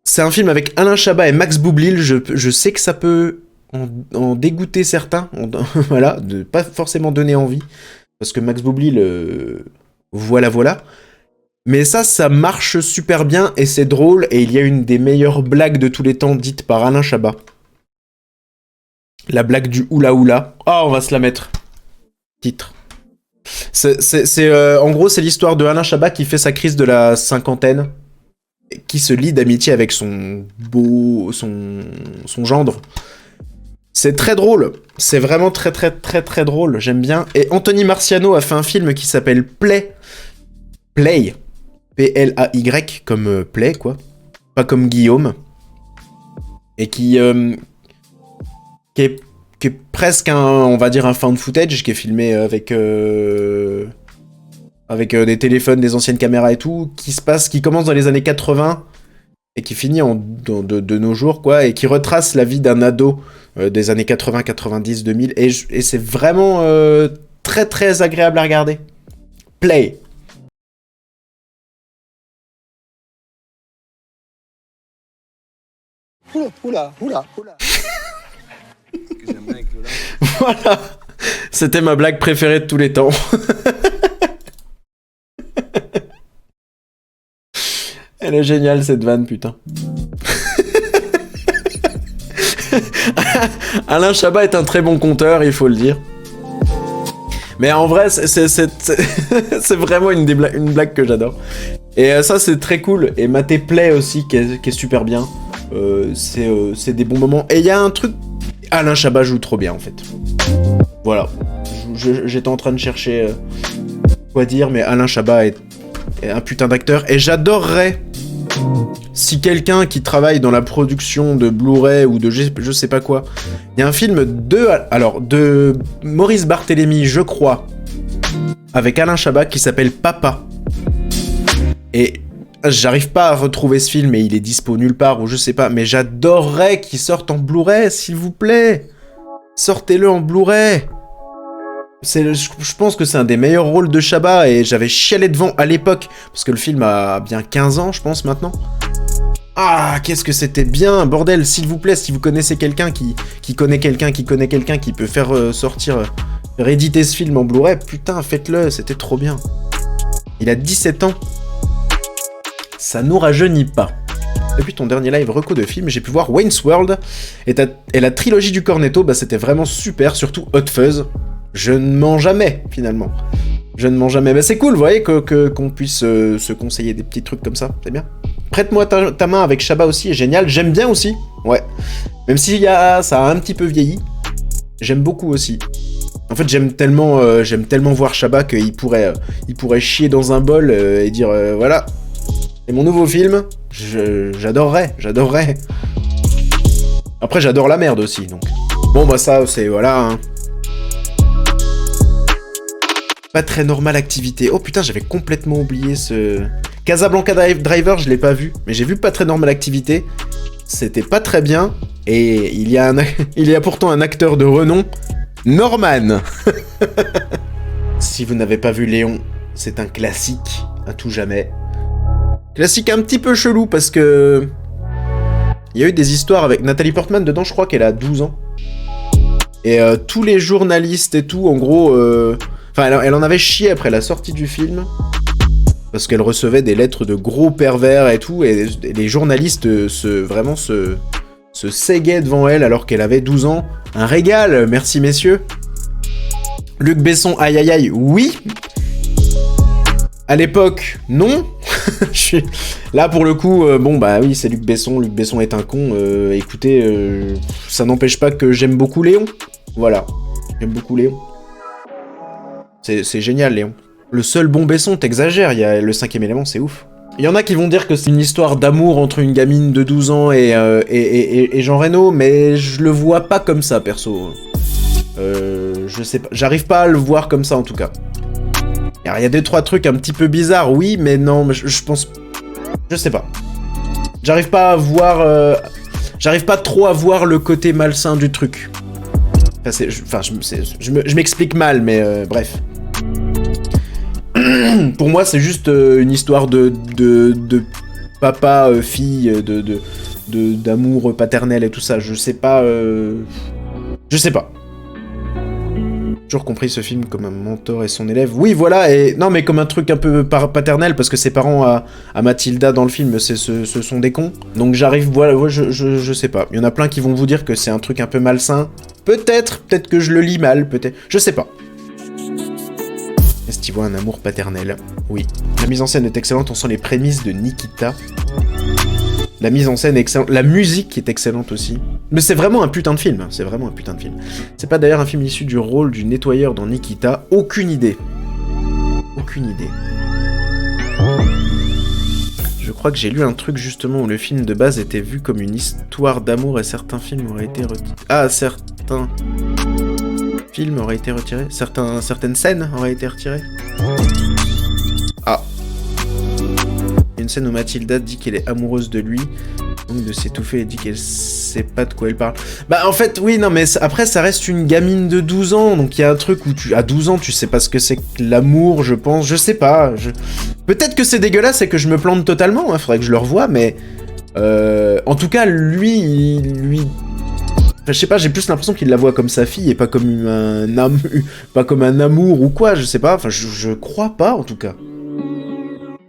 C'est un film avec Alain Chabat et Max Boublil. Je sais que ça peut en dégoûter certains. Voilà, de pas forcément donner envie. Parce que Max Boublil... voilà. Mais ça marche super bien et c'est drôle. Et il y a une des meilleures blagues de tous les temps dites par Alain Chabat. La blague du oula oula. Ah, on va se la mettre. Titre. En gros, c'est l'histoire de Alain Chabat qui fait sa crise de la cinquantaine, qui se lie d'amitié avec son gendre. C'est très drôle. C'est vraiment très très très très drôle. J'aime bien. Et Anthony Marciano a fait un film qui s'appelle Play. P-L-A-Y, comme Play, quoi. Pas comme Guillaume. Et qui est presque on va dire un found footage, qui est filmé avec des téléphones, des anciennes caméras et tout, qui commence dans les années 80 et qui finit de nos jours, quoi, et qui retrace la vie d'un ado des années 80, 90, 2000, et c'est vraiment très très agréable à regarder. Play. Oula. Voilà. C'était ma blague préférée de tous les temps. Elle est géniale cette vanne, putain. Alain Chabat est un très bon conteur, il faut le dire. Mais en vrai, c'est vraiment une blague que j'adore. Et ça, c'est très cool. Et Maté Play aussi, qui est super bien. C'est des bons moments. Et il y a un truc... Alain Chabat joue trop bien, en fait. Voilà. J'étais en train de chercher quoi dire, mais Alain Chabat est un putain d'acteur. Et j'adorerais... Si quelqu'un qui travaille dans la production de Blu-ray ou de je sais pas quoi, il y a un film de Maurice Barthélémy, je crois, avec Alain Chabat qui s'appelle Papa. Et j'arrive pas à retrouver ce film et il est dispo nulle part ou je sais pas, mais j'adorerais qu'il sorte en Blu-ray, s'il vous plaît. Sortez-le en Blu-ray. Je pense que c'est un des meilleurs rôles de Chabat et j'avais chialé devant à l'époque, parce que le film a bien 15 ans, je pense, maintenant. Ah, qu'est-ce que c'était bien, bordel, s'il vous plaît, si vous connaissez quelqu'un qui connaît quelqu'un qui peut faire faire éditer ce film en Blu-ray, putain, faites-le, c'était trop bien. Il a 17 ans. Ça nous rajeunit pas. Depuis ton dernier live reco de film, j'ai pu voir Wayne's World et la trilogie du Cornetto, bah c'était vraiment super, surtout Hot Fuzz. Je ne mens jamais, finalement. Je ne mens jamais. Bah c'est cool, vous voyez, qu'on puisse se conseiller des petits trucs comme ça, c'est bien. Prête-moi ta main avec Chabat aussi, est génial. J'aime bien aussi, ouais. Même si ça a un petit peu vieilli, j'aime beaucoup aussi. En fait, j'aime tellement voir Chabat qu'il pourrait chier dans un bol et dire voilà, c'est mon nouveau film. J'adorerais. Après, j'adore la merde aussi, donc. Bon, bah ça, c'est voilà. Hein. Pas très normal activité. Oh putain, j'avais complètement oublié ce... Casablanca Driver, je l'ai pas vu, mais j'ai vu Pas très normal activité. C'était pas très bien, et il y a pourtant un acteur de renom, Norman. Si vous n'avez pas vu Léon, c'est un classique, à tout jamais. Classique un petit peu chelou, parce que... Il y a eu des histoires avec Nathalie Portman dedans, je crois qu'elle a 12 ans. Et tous les journalistes et tout, en gros... Enfin, elle en avait chié après la sortie du film, parce qu'elle recevait des lettres de gros pervers et tout, et les journalistes se séguaient devant elle alors qu'elle avait 12 ans. Un régal, merci messieurs. Luc Besson, aïe aïe aïe, oui. À l'époque, non. Là pour le coup, bon bah oui, c'est Luc Besson est un con. Écoutez, ça n'empêche pas que j'aime beaucoup Léon. Voilà, j'aime beaucoup Léon. C'est génial, Léon. Le seul bon Besson, t'exagères, il y a le 5e élément, c'est ouf. Il y en a qui vont dire que c'est une histoire d'amour entre une gamine de 12 ans et Jean Reno, mais je le vois pas comme ça, perso. Je sais pas, j'arrive pas à le voir comme ça, en tout cas. Alors, il y a 2-3 trucs un petit peu bizarres, oui, mais non, mais je pense... Je sais pas. J'arrive pas à voir... J'arrive pas trop à voir le côté malsain du truc. Enfin, je m'explique mal, mais bref. Pour moi, c'est juste une histoire de papa, fille, d'amour paternel et tout ça. Je sais pas. Je sais pas. Toujours compris ce film comme un mentor et son élève. Oui, voilà, et non, mais comme un truc un peu paternel, parce que ses parents à Mathilda dans le film, ce sont des cons. Donc j'arrive, voilà, je sais pas. Il y en a plein qui vont vous dire que c'est un truc un peu malsain. Peut-être que je le lis mal, peut-être. Je sais pas. Est-ce qu'il voit un amour paternel? Oui. La mise en scène est excellente, on sent les prémices de Nikita. La mise en scène est excellente, la musique est excellente aussi. Mais c'est vraiment un putain de film, c'est vraiment un putain de film. C'est pas d'ailleurs un film issu du rôle du nettoyeur dans Nikita, aucune idée. Aucune idée. Je crois que j'ai lu un truc justement où le film de base était vu comme une histoire d'amour et certains films auraient été retirés. Ah, certains films auraient été retirés. Certaines scènes auraient été retirées. Ah. Une scène où Mathilda dit qu'elle est amoureuse de lui, donc de s'étouffer et dit qu'elle sait pas de quoi elle parle. Bah en fait, oui, non, mais après, ça reste une gamine de 12 ans, donc il y a un truc où à 12 ans, tu sais pas ce que c'est que l'amour, je pense, je sais pas. Peut-être que c'est dégueulasse et que je me plante totalement, hein, faudrait que je le revoie, mais... en tout cas, lui, Enfin, je sais pas, j'ai plus l'impression qu'il la voit comme sa fille et pas comme pas comme un amour ou quoi, je sais pas. Enfin, je crois pas, en tout cas.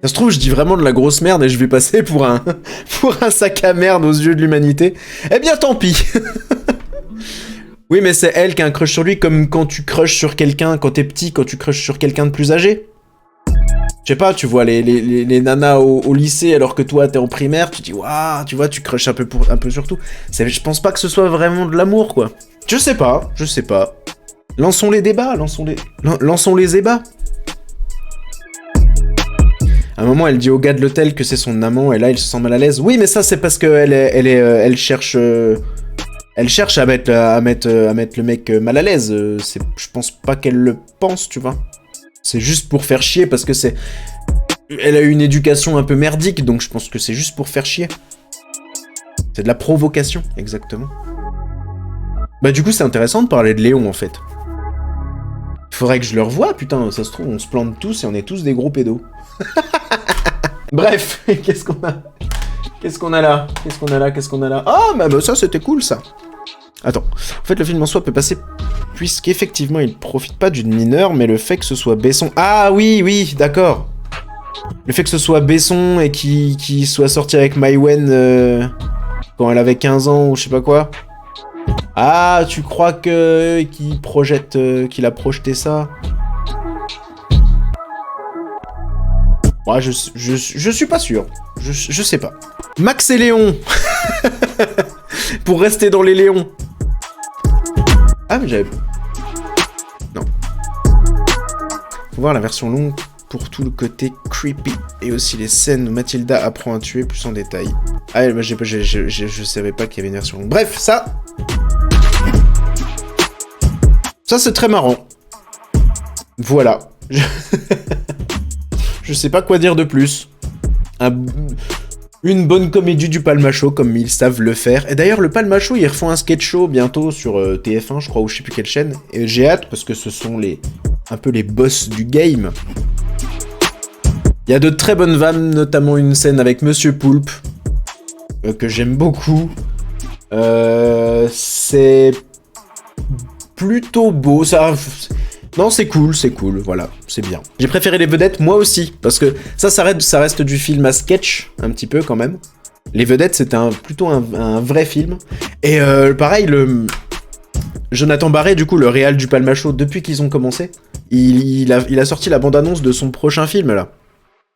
Ça se trouve, je dis vraiment de la grosse merde et je vais passer pour un, pour un sac à merde aux yeux de l'humanité. Eh bien, tant pis. Oui, mais c'est elle qui a un crush sur lui, comme quand tu crushes sur quelqu'un, quand t'es petit, quand tu crushes sur quelqu'un de plus âgé. Je sais pas, tu vois les nanas au lycée alors que toi t'es en primaire, tu dis waouh, tu vois, tu crushes un peu sur tout. Je pense pas que ce soit vraiment de l'amour, quoi. Je sais pas. Lançons les débats, lançons les ébats. À un moment, elle dit au gars de l'hôtel que c'est son amant, et là, il se sent mal à l'aise. Oui, mais ça, c'est parce qu'elle elle cherche... elle cherche à mettre le mec mal à l'aise. Je pense pas qu'elle le pense, tu vois. C'est juste pour faire chier, parce que c'est... Elle a eu une éducation un peu merdique, donc je pense que c'est juste pour faire chier. C'est de la provocation, exactement. Bah du coup, c'est intéressant de parler de Léon, en fait. Faudrait que je le revoie, putain, ça se trouve, on se plante tous et on est tous des gros pédos. Bref, qu'est-ce qu'on a là? Ah, bah ça, c'était cool, ça. Attends, en fait, le film en soi peut passer... Puisqu'effectivement, il profite pas d'une mineure, mais le fait que ce soit Besson... Ah oui, d'accord. Le fait que ce soit Besson et qu'il soit sorti avec Maïwen quand elle avait 15 ans ou je sais pas quoi. Ah, tu crois qu'il a projeté ça? Ouais, je suis pas sûr. Je sais pas. Max et Léon. Pour rester dans les Léons. Ah, mais j'avais... Non. Faut voir la version longue pour tout le côté creepy. Et aussi les scènes où Mathilda apprend à tuer plus en détail. Ah, bah, je savais pas qu'il y avait une version longue. Bref, ça... Ça, c'est très marrant. Voilà. Je sais pas quoi dire de plus. Une bonne comédie du Palmacho, comme ils savent le faire. Et d'ailleurs, le Palmacho, ils refont un sketch show bientôt sur TF1, je crois, ou je sais plus quelle chaîne. Et j'ai hâte, parce que ce sont un peu les boss du game. Il y a de très bonnes vannes, notamment une scène avec Monsieur Poulpe, que j'aime beaucoup. C'est plutôt beau, ça... Non, c'est cool, voilà, c'est bien. J'ai préféré les vedettes, moi aussi, parce que ça reste du film à sketch, un petit peu, quand même. Les vedettes, c'était plutôt un vrai film. Et pareil, Jonathan Barré, du coup, le réal du Palmacho, depuis qu'ils ont commencé, il a sorti la bande-annonce de son prochain film, là.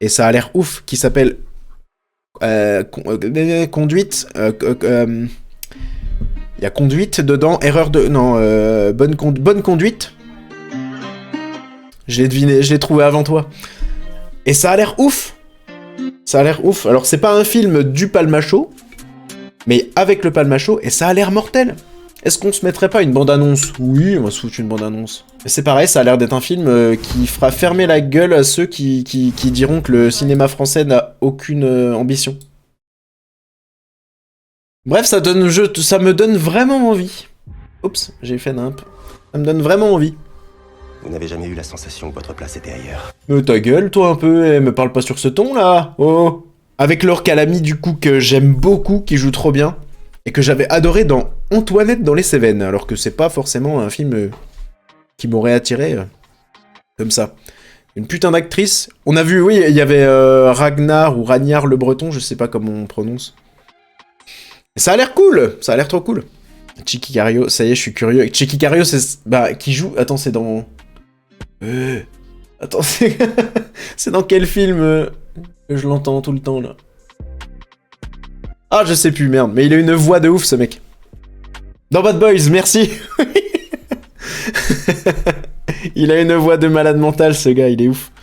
Et ça a l'air ouf, qui s'appelle... Conduite... Il y a conduite dedans, erreur de... Non, bonne conduite. Je l'ai deviné, je l'ai trouvé avant toi. Et ça a l'air ouf. Alors, c'est pas un film du Palmacho, mais avec le Palmacho, et ça a l'air mortel. Est-ce qu'on se mettrait pas une bande-annonce? Oui, on va se foutre une bande-annonce. C'est pareil, ça a l'air d'être un film qui fera fermer la gueule à ceux qui diront que le cinéma français n'a aucune ambition. Bref, ça me donne vraiment envie. Oups, j'ai fait nimp. Ça me donne vraiment envie. Vous n'avez jamais eu la sensation que votre place était ailleurs? Ta gueule, toi, un peu, et me parle pas sur ce ton, là. Oh. Avec Laure Calamy, du coup, que j'aime beaucoup, qui joue trop bien, et que j'avais adoré dans Antoinette dans les Cévennes, alors que c'est pas forcément un film qui m'aurait attiré comme ça. Une putain d'actrice. On a vu, oui, il y avait Ragnar ou Ragnard le Breton, je sais pas comment on prononce. Et ça a l'air cool, ça a l'air trop cool. Chiqui Cario, ça y est, je suis curieux. Chiqui Cario, c'est... Bah, qui joue... Attends, c'est dans... Attends, c'est dans quel film que je l'entends tout le temps, là? Ah, je sais plus, merde. Mais il a une voix de ouf, ce mec. Dans Bad Boys, merci. Il a une voix de malade mental, ce gars, il est ouf.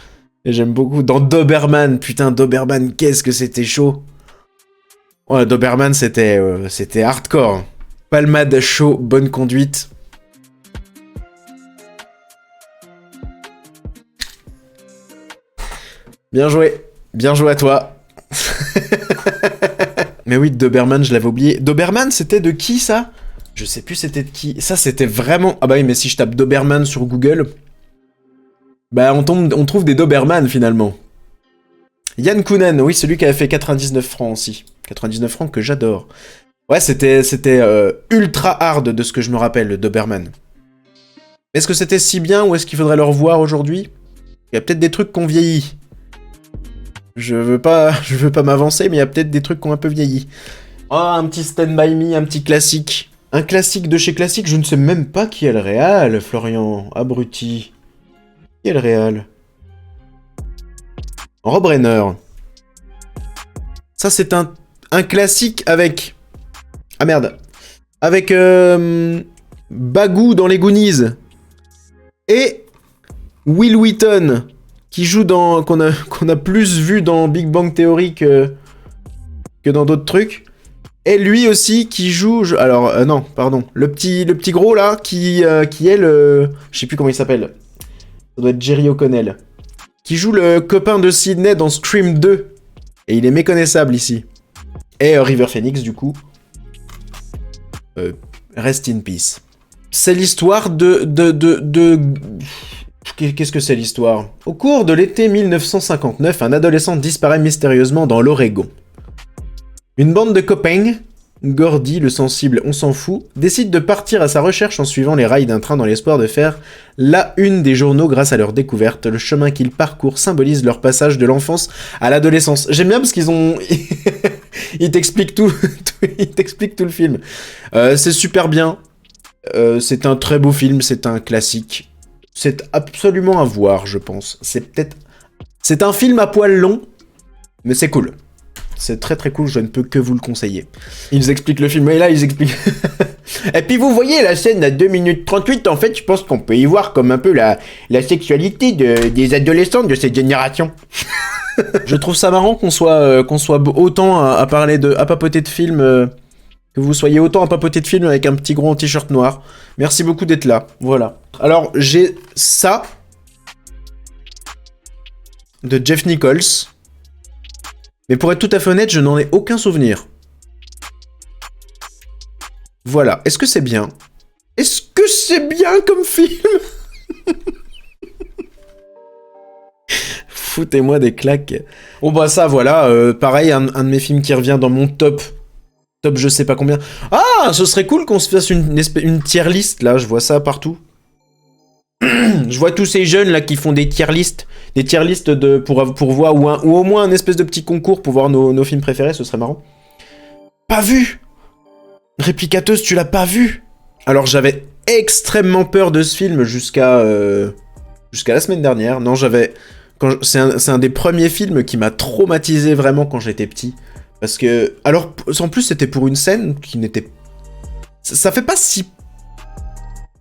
Et j'aime beaucoup. Dans Doberman, putain, Doberman, qu'est-ce que c'était chaud. Ouais, Doberman, c'était hardcore. Palmade chaud, bonne conduite. Bien joué à toi. Mais oui, Doberman, je l'avais oublié. Doberman, c'était de qui, ça? Je sais plus c'était de qui. Ça, c'était vraiment... Ah bah oui, mais si je tape Doberman sur Google... Bah, on trouve des Doberman, finalement. Yann Kounen, oui, celui qui avait fait 99 francs aussi. 99 francs que j'adore. Ouais, c'était ultra hard de ce que je me rappelle, le Doberman. Est-ce que c'était si bien ou est-ce qu'il faudrait le revoir aujourd'hui? Il y a peut-être des trucs qu'on vieillit. Je veux pas m'avancer, mais il y a peut-être des trucs qui ont un peu vieilli. Oh, un petit Stand By Me, un petit classique. Un classique de chez classique, je ne sais même pas qui est le réal, Florian. Abruti. Qui est le réal? Rob Reiner. Ça, c'est un classique avec... Ah merde. Avec Bagou dans les Goonies. Et Will Wheaton, qui joue dans... qu'on a plus vu dans Big Bang Theory que dans d'autres trucs. Et lui aussi qui joue... Alors, non, pardon. Le petit gros, là, qui est le... Je sais plus comment il s'appelle. Ça doit être Jerry O'Connell. Qui joue le copain de Sydney dans Scream 2. Et il est méconnaissable ici. Et River Phoenix, du coup. Rest in peace. C'est l'histoire de... Qu'est-ce que c'est l'histoire? Au cours de l'été 1959, un adolescent disparaît mystérieusement dans l'Oregon. Une bande de copains, Gordy, le sensible, on s'en fout, décide de partir à sa recherche en suivant les rails d'un train dans l'espoir de faire la une des journaux grâce à leur découverte. Le chemin qu'ils parcourent symbolise leur passage de l'enfance à l'adolescence. J'aime bien parce qu'ils ont... Ils t'expliquent tout le film. C'est super bien. C'est un très beau film, c'est un classique. C'est absolument à voir, je pense. C'est un film à poil long, mais c'est cool. C'est très très cool, je ne peux que vous le conseiller. Ils expliquent le film, et là ils expliquent... Et puis vous voyez la scène à 2 minutes 38, en fait, je pense qu'on peut y voir comme un peu la sexualité des adolescents de cette génération. Je trouve ça marrant qu'on soit autant à papoter de films... que vous soyez autant à papoter de films avec un petit gros en t-shirt noir. Merci beaucoup d'être là, voilà. Alors, j'ai ça... de Jeff Nichols... Mais pour être tout à fait honnête, je n'en ai aucun souvenir. Voilà. Est-ce que c'est bien? Est-ce que c'est bien comme film? Foutez-moi des claques. Bon bah ça, voilà. Pareil, un de mes films qui revient dans mon top je sais pas combien. Ah, ce serait cool qu'on se fasse une tier list, là. Je vois ça partout. Je vois tous ces jeunes là qui font des tier lists pour voir, ou au moins un espèce de petit concours pour voir nos films préférés, ce serait marrant. Pas vu. Réplicateuse, tu l'as pas vu? Alors j'avais extrêmement peur de ce film jusqu'à la semaine dernière. Non, c'est un des premiers films qui m'a traumatisé vraiment quand j'étais petit, parce que alors en plus c'était pour une scène qui n'était, ça fait pas si...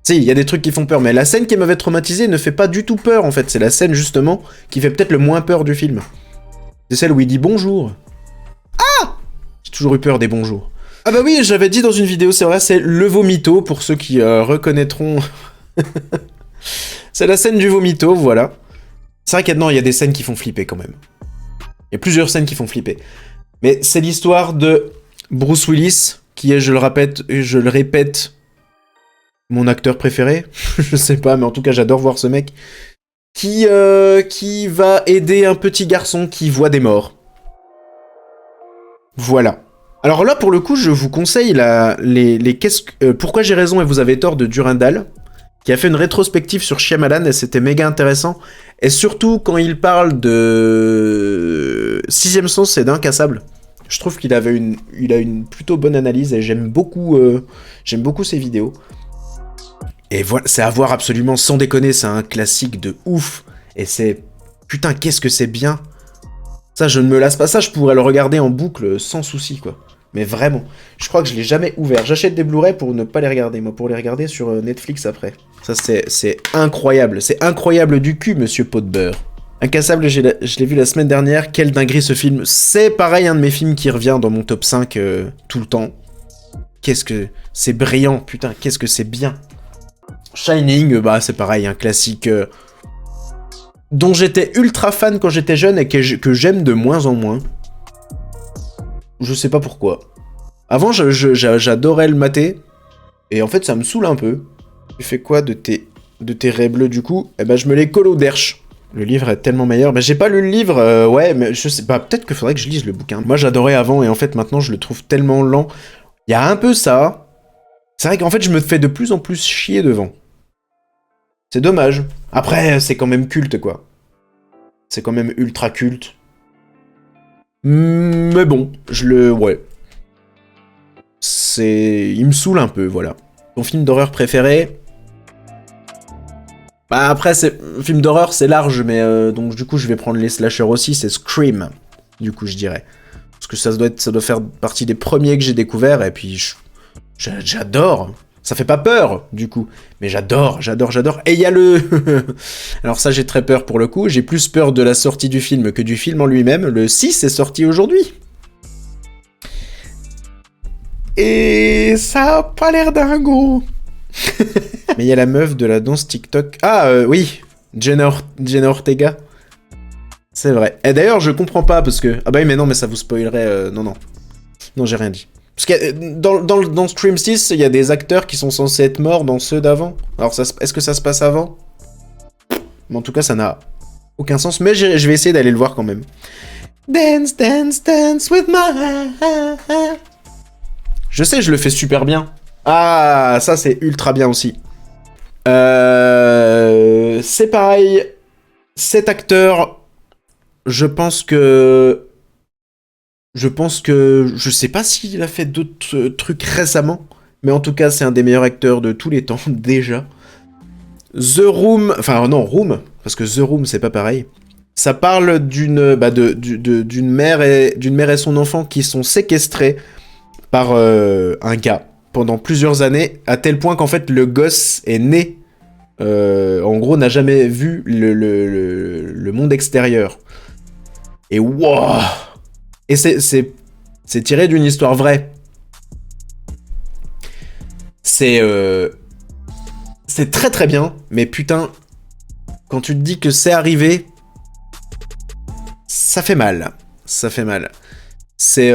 Si, il y a des trucs qui font peur, mais la scène qui m'avait traumatisé ne fait pas du tout peur, en fait. C'est la scène, justement, qui fait peut-être le moins peur du film. C'est celle où il dit « bonjour ». Ah! J'ai toujours eu peur des bonjours. Ah bah oui, j'avais dit dans une vidéo, c'est vrai, c'est le vomito, pour ceux qui reconnaîtront. C'est la scène du vomito, voilà. C'est vrai qu'il y a des scènes qui font flipper, quand même. Il y a plusieurs scènes qui font flipper. Mais c'est l'histoire de Bruce Willis, qui est, je le répète, mon acteur préféré, je sais pas, mais en tout cas j'adore voir ce mec, qui va aider un petit garçon qui voit des morts. Voilà. Alors là, pour le coup, je vous conseille Pourquoi j'ai raison et vous avez tort de Durandal, qui a fait une rétrospective sur Shyamalan, et c'était méga intéressant. Et surtout, quand il parle de Sixième Sens et d'Incassable, je trouve qu'il a une plutôt bonne analyse, et j'aime beaucoup ses vidéos. Et voilà, c'est à voir absolument, sans déconner, c'est un classique de ouf. Et c'est... Putain, qu'est-ce que c'est bien. Ça, je ne me lasse pas. Ça, je pourrais le regarder en boucle sans souci, quoi. Mais vraiment. Je crois que je l'ai jamais ouvert. J'achète des Blu-ray pour ne pas les regarder, moi, pour les regarder sur Netflix après. Ça, c'est incroyable. C'est incroyable du cul, monsieur pot de beurre. Incassable, je l'ai vu la semaine dernière. Quelle dinguerie, ce film. C'est pareil, un de mes films qui revient dans mon top 5 tout le temps. Qu'est-ce que... C'est brillant, putain, qu'est-ce que c'est bien. Shining, bah c'est pareil, un classique dont j'étais ultra fan quand j'étais jeune et que j'aime de moins en moins. Je sais pas pourquoi. Avant, j'adorais le mater, et en fait, ça me saoule un peu. Tu fais quoi de tes raies bleues, du coup? Eh ben, je me les colle au derche. Le livre est tellement meilleur. Mais j'ai pas lu le livre, ouais, mais je sais pas, peut-être qu'il faudrait que je lise le bouquin. Moi, j'adorais avant, et en fait, maintenant, je le trouve tellement lent. Il y a un peu ça. C'est vrai qu'en fait, je me fais de plus en plus chier devant. C'est dommage. Après, c'est quand même culte, quoi. C'est quand même ultra culte. Mais bon, ouais. Il me saoule un peu, voilà. Ton film d'horreur préféré? Bah après, film d'horreur, c'est large, mais donc du coup, je vais prendre les slashers aussi, c'est Scream, du coup, je dirais. Parce que ça doit faire partie des premiers que j'ai découverts, et puis j'adore. Ça fait pas peur, du coup, mais j'adore. Et il y a le... Alors ça, j'ai très peur pour le coup, j'ai plus peur de la sortie du film que du film en lui-même. Le 6 est sorti aujourd'hui. Et ça a pas l'air dingo. Mais il y a la meuf de la danse TikTok. Ah, oui, Jenna Ortega. C'est vrai. Et d'ailleurs, je comprends pas, parce que... Ah bah oui, mais non, mais ça vous spoilerait... Non, j'ai rien dit. Parce que dans Scream 6, il y a des acteurs qui sont censés être morts dans ceux d'avant. Alors, est-ce que ça se passe avant? Mais en tout cas, ça n'a aucun sens. Mais je vais essayer d'aller le voir quand même. Dance, dance, dance with my... Je sais, je le fais super bien. Ah, ça, c'est ultra bien aussi. C'est pareil. Cet acteur, je pense que... Je sais pas s'il a fait d'autres trucs récemment, mais en tout cas, c'est un des meilleurs acteurs de tous les temps, déjà. The Room... Enfin, non, Room, parce que The Room, c'est pas pareil. Ça parle d'une mère et son enfant qui sont séquestrés par un gars pendant plusieurs années, à tel point qu'en fait, le gosse est né... en gros, n'a jamais vu le monde extérieur. Et wow! Et c'est tiré d'une histoire vraie. C'est très très bien, mais putain, quand tu te dis que c'est arrivé, ça fait mal. Ça fait mal. C'est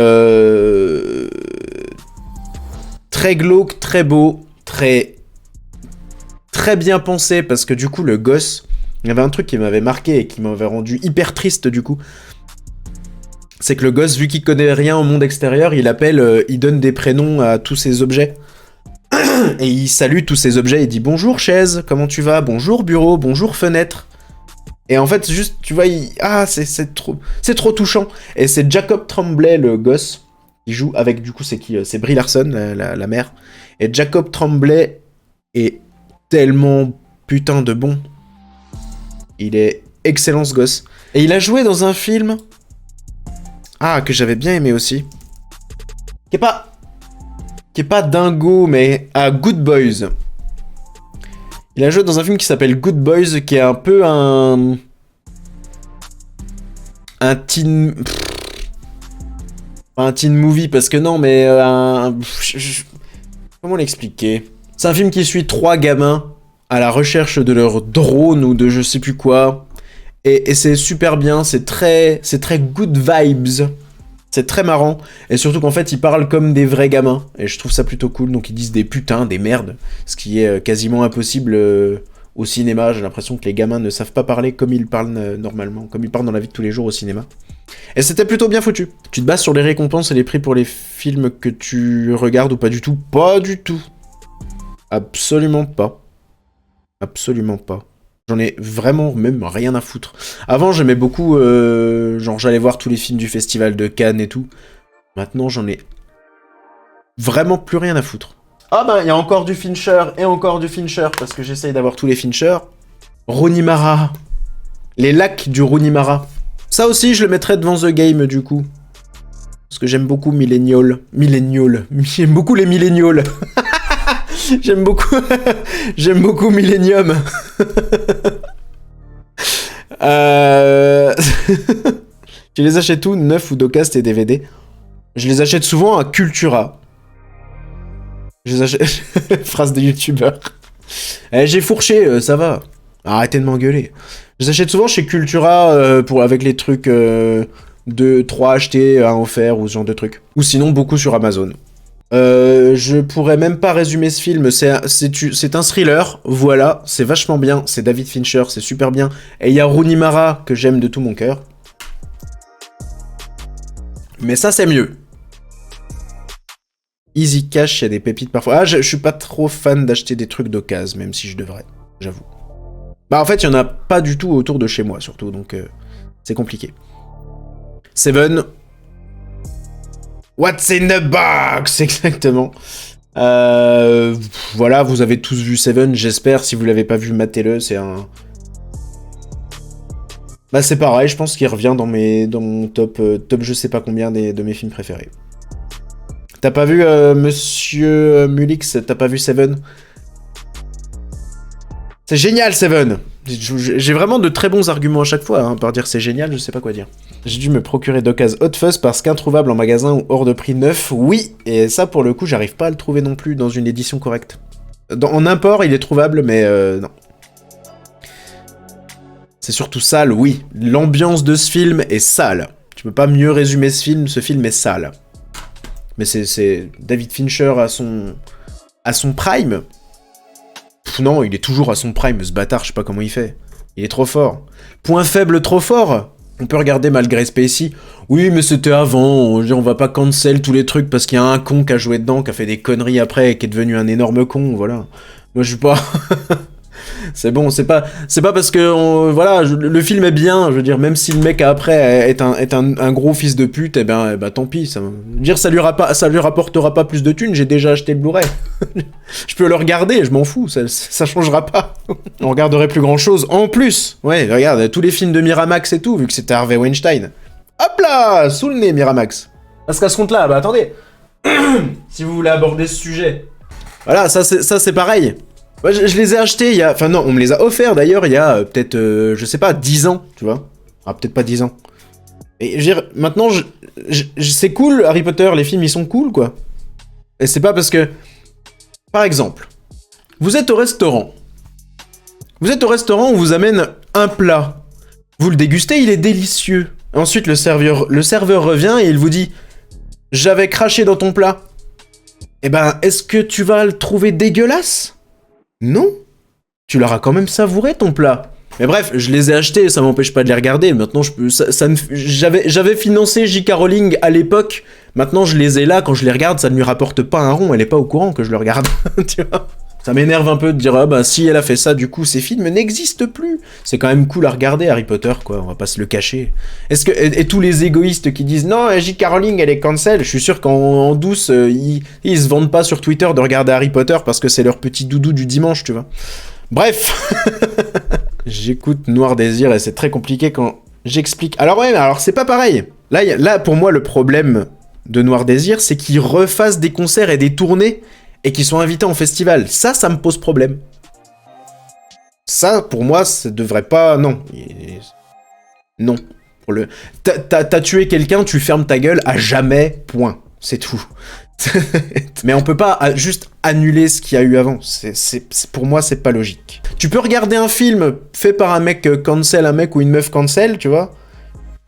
très glauque, très beau, très bien pensé, parce que du coup, le gosse, il y avait un truc qui m'avait marqué et qui m'avait rendu hyper triste du coup. C'est que le gosse, vu qu'il connaît rien au monde extérieur, il donne des prénoms à tous ces objets. Et il salue tous ces objets, il dit « Bonjour chaise, comment tu vas? Bonjour bureau, bonjour fenêtre. » Et en fait, juste, tu vois, c'est trop touchant. Et c'est Jacob Tremblay, le gosse, qui joue avec, du coup, c'est qui? C'est Brie Larson, la mère. Et Jacob Tremblay est tellement putain de bon. Il est excellent, ce gosse. Et il a joué dans un film... Ah, que j'avais bien aimé aussi. Qui est pas dingo, mais... Ah, Good Boys. Il a joué dans un film qui s'appelle Good Boys, qui est un peu un teen... Pas un teen movie, parce que non, mais comment l'expliquer? C'est un film qui suit 3 gamins à la recherche de leur drone ou de je sais plus quoi. Et c'est super bien, c'est très good vibes. C'est très marrant. Et surtout qu'en fait, ils parlent comme des vrais gamins. Et je trouve ça plutôt cool. Donc ils disent des putains, des merdes. Ce qui est quasiment impossible au cinéma. J'ai l'impression que les gamins ne savent pas parler comme ils parlent normalement. Comme ils parlent dans la vie de tous les jours au cinéma. Et c'était plutôt bien foutu. Tu te bases sur les récompenses et les prix pour les films que tu regardes ou pas du tout? Pas du tout. Absolument pas. Absolument pas. J'en ai vraiment même rien à foutre. Avant, j'aimais beaucoup... genre, j'allais voir tous les films du festival de Cannes et tout. Maintenant, j'en ai vraiment plus rien à foutre. Ah bah, il y a encore du Fincher et encore du Fincher, parce que j'essaye d'avoir tous les Fincher. Rooney Mara. Les lacs du Rooney Mara. Ça aussi, je le mettrais devant The Game, du coup. Parce que j'aime beaucoup Millennial. J'aime beaucoup les Millennials. J'aime beaucoup Millennium. Tu les achètes où, neuf ou d'occasion tes DVD? Je les achète souvent à Cultura. Je les achète... Phrase de youtubeur. J'ai fourché, ça va. Arrêtez de m'engueuler. Je les achète souvent chez Cultura avec les trucs 2, 3 achetés, 1 offert ou ce genre de trucs. Ou sinon beaucoup sur Amazon. Je pourrais même pas résumer ce film, c'est un thriller, voilà, c'est vachement bien, c'est David Fincher, c'est super bien, et il y a Rooney Mara que j'aime de tout mon cœur. Mais ça c'est mieux. Easy Cash, il y a des pépites parfois. Ah, je suis pas trop fan d'acheter des trucs d'occasion, même si je devrais, j'avoue. Bah en fait, il y en a pas du tout autour de chez moi, surtout, donc c'est compliqué. Seven. What's in the box? Exactement. Voilà, vous avez tous vu Seven, j'espère. Si vous l'avez pas vu, matez-le, c'est un... Bah c'est pareil, je pense qu'il revient dans mon top je sais pas combien de mes films préférés. T'as pas vu Monsieur Mulix, t'as pas vu Seven? C'est génial Seven. J'ai vraiment de très bons arguments à chaque fois, hein, par dire c'est génial, je sais pas quoi dire. J'ai dû me procurer d'occasion Hot Fuzz parce qu'introuvable en magasin ou hors de prix neuf, oui, et ça pour le coup j'arrive pas à le trouver non plus dans une édition correcte. En import il est trouvable, mais non. C'est surtout sale, oui. L'ambiance de ce film est sale. Tu peux pas mieux résumer ce film est sale. Mais c'est David Fincher à son prime. Pff, non, il est toujours à son prime, ce bâtard, je sais pas comment il fait. Il est trop fort. Point faible trop fort. On peut regarder malgré Spacey. Oui, mais c'était avant, on va pas cancel tous les trucs parce qu'il y a un con qui a joué dedans, qui a fait des conneries après et qui est devenu un énorme con, voilà. Moi, je suis pas... C'est bon, c'est pas parce que voilà, le film est bien, je veux dire, même si le mec après est un gros fils de pute, eh ben tant pis, ça lui rapportera pas plus de thunes, j'ai déjà acheté le Blu-ray. Je peux le regarder, je m'en fous, ça changera pas. On regarderait plus grand chose en plus. Ouais, regarde, tous les films de Miramax et tout, vu que c'était Harvey Weinstein. Hop là, sous le nez Miramax. Parce qu'à ce compte-là, bah attendez. Si vous voulez aborder ce sujet. Voilà, ça c'est pareil. Ouais, je les ai achetés il y a... Enfin non, on me les a offerts d'ailleurs il y a peut-être, je sais pas, 10 ans, tu vois. Ah, peut-être pas 10 ans. Et je veux dire, maintenant, c'est cool, Harry Potter, les films, ils sont cool, quoi. Et c'est pas parce que... Par exemple, vous êtes au restaurant. On vous amène un plat. Vous le dégustez, il est délicieux. Ensuite, le serveur revient et il vous dit « J'avais craché dans ton plat. » Eh ben, est-ce que tu vas le trouver dégueulasse ? Non, tu l'auras quand même savouré ton plat. Mais bref, je les ai achetés, ça m'empêche pas de les regarder. Maintenant, je peux, j'avais financé J.K. Rowling à l'époque. Maintenant, je les ai là. Quand je les regarde, ça ne lui rapporte pas un rond. Elle est pas au courant que je le regarde. Tu vois, ça m'énerve un peu de dire ah bah si elle a fait ça, du coup ces films n'existent plus. C'est quand même cool à regarder Harry Potter, quoi. On va pas se le cacher. Est-ce que et tous les égoïstes qui disent non, J.K. Rowling elle est cancel, je suis sûr qu'en douce ils se vendent pas sur Twitter de regarder Harry Potter parce que c'est leur petit doudou du dimanche, tu vois. Bref. J'écoute Noir Désir et c'est très compliqué quand j'explique. Alors ouais, mais alors c'est pas pareil. Là pour moi le problème de Noir Désir, c'est qu'ils refassent des concerts et des tournées et qu'ils sont invités en festival. Ça me pose problème. Ça, pour moi, ça devrait pas... Non. Non. T'as tué quelqu'un, tu fermes ta gueule à jamais, point. C'est tout. Mais on peut pas juste annuler ce qu'il y a eu avant. Pour moi, c'est pas logique. Tu peux regarder un film fait par un mec cancel, un mec ou une meuf cancel, tu vois,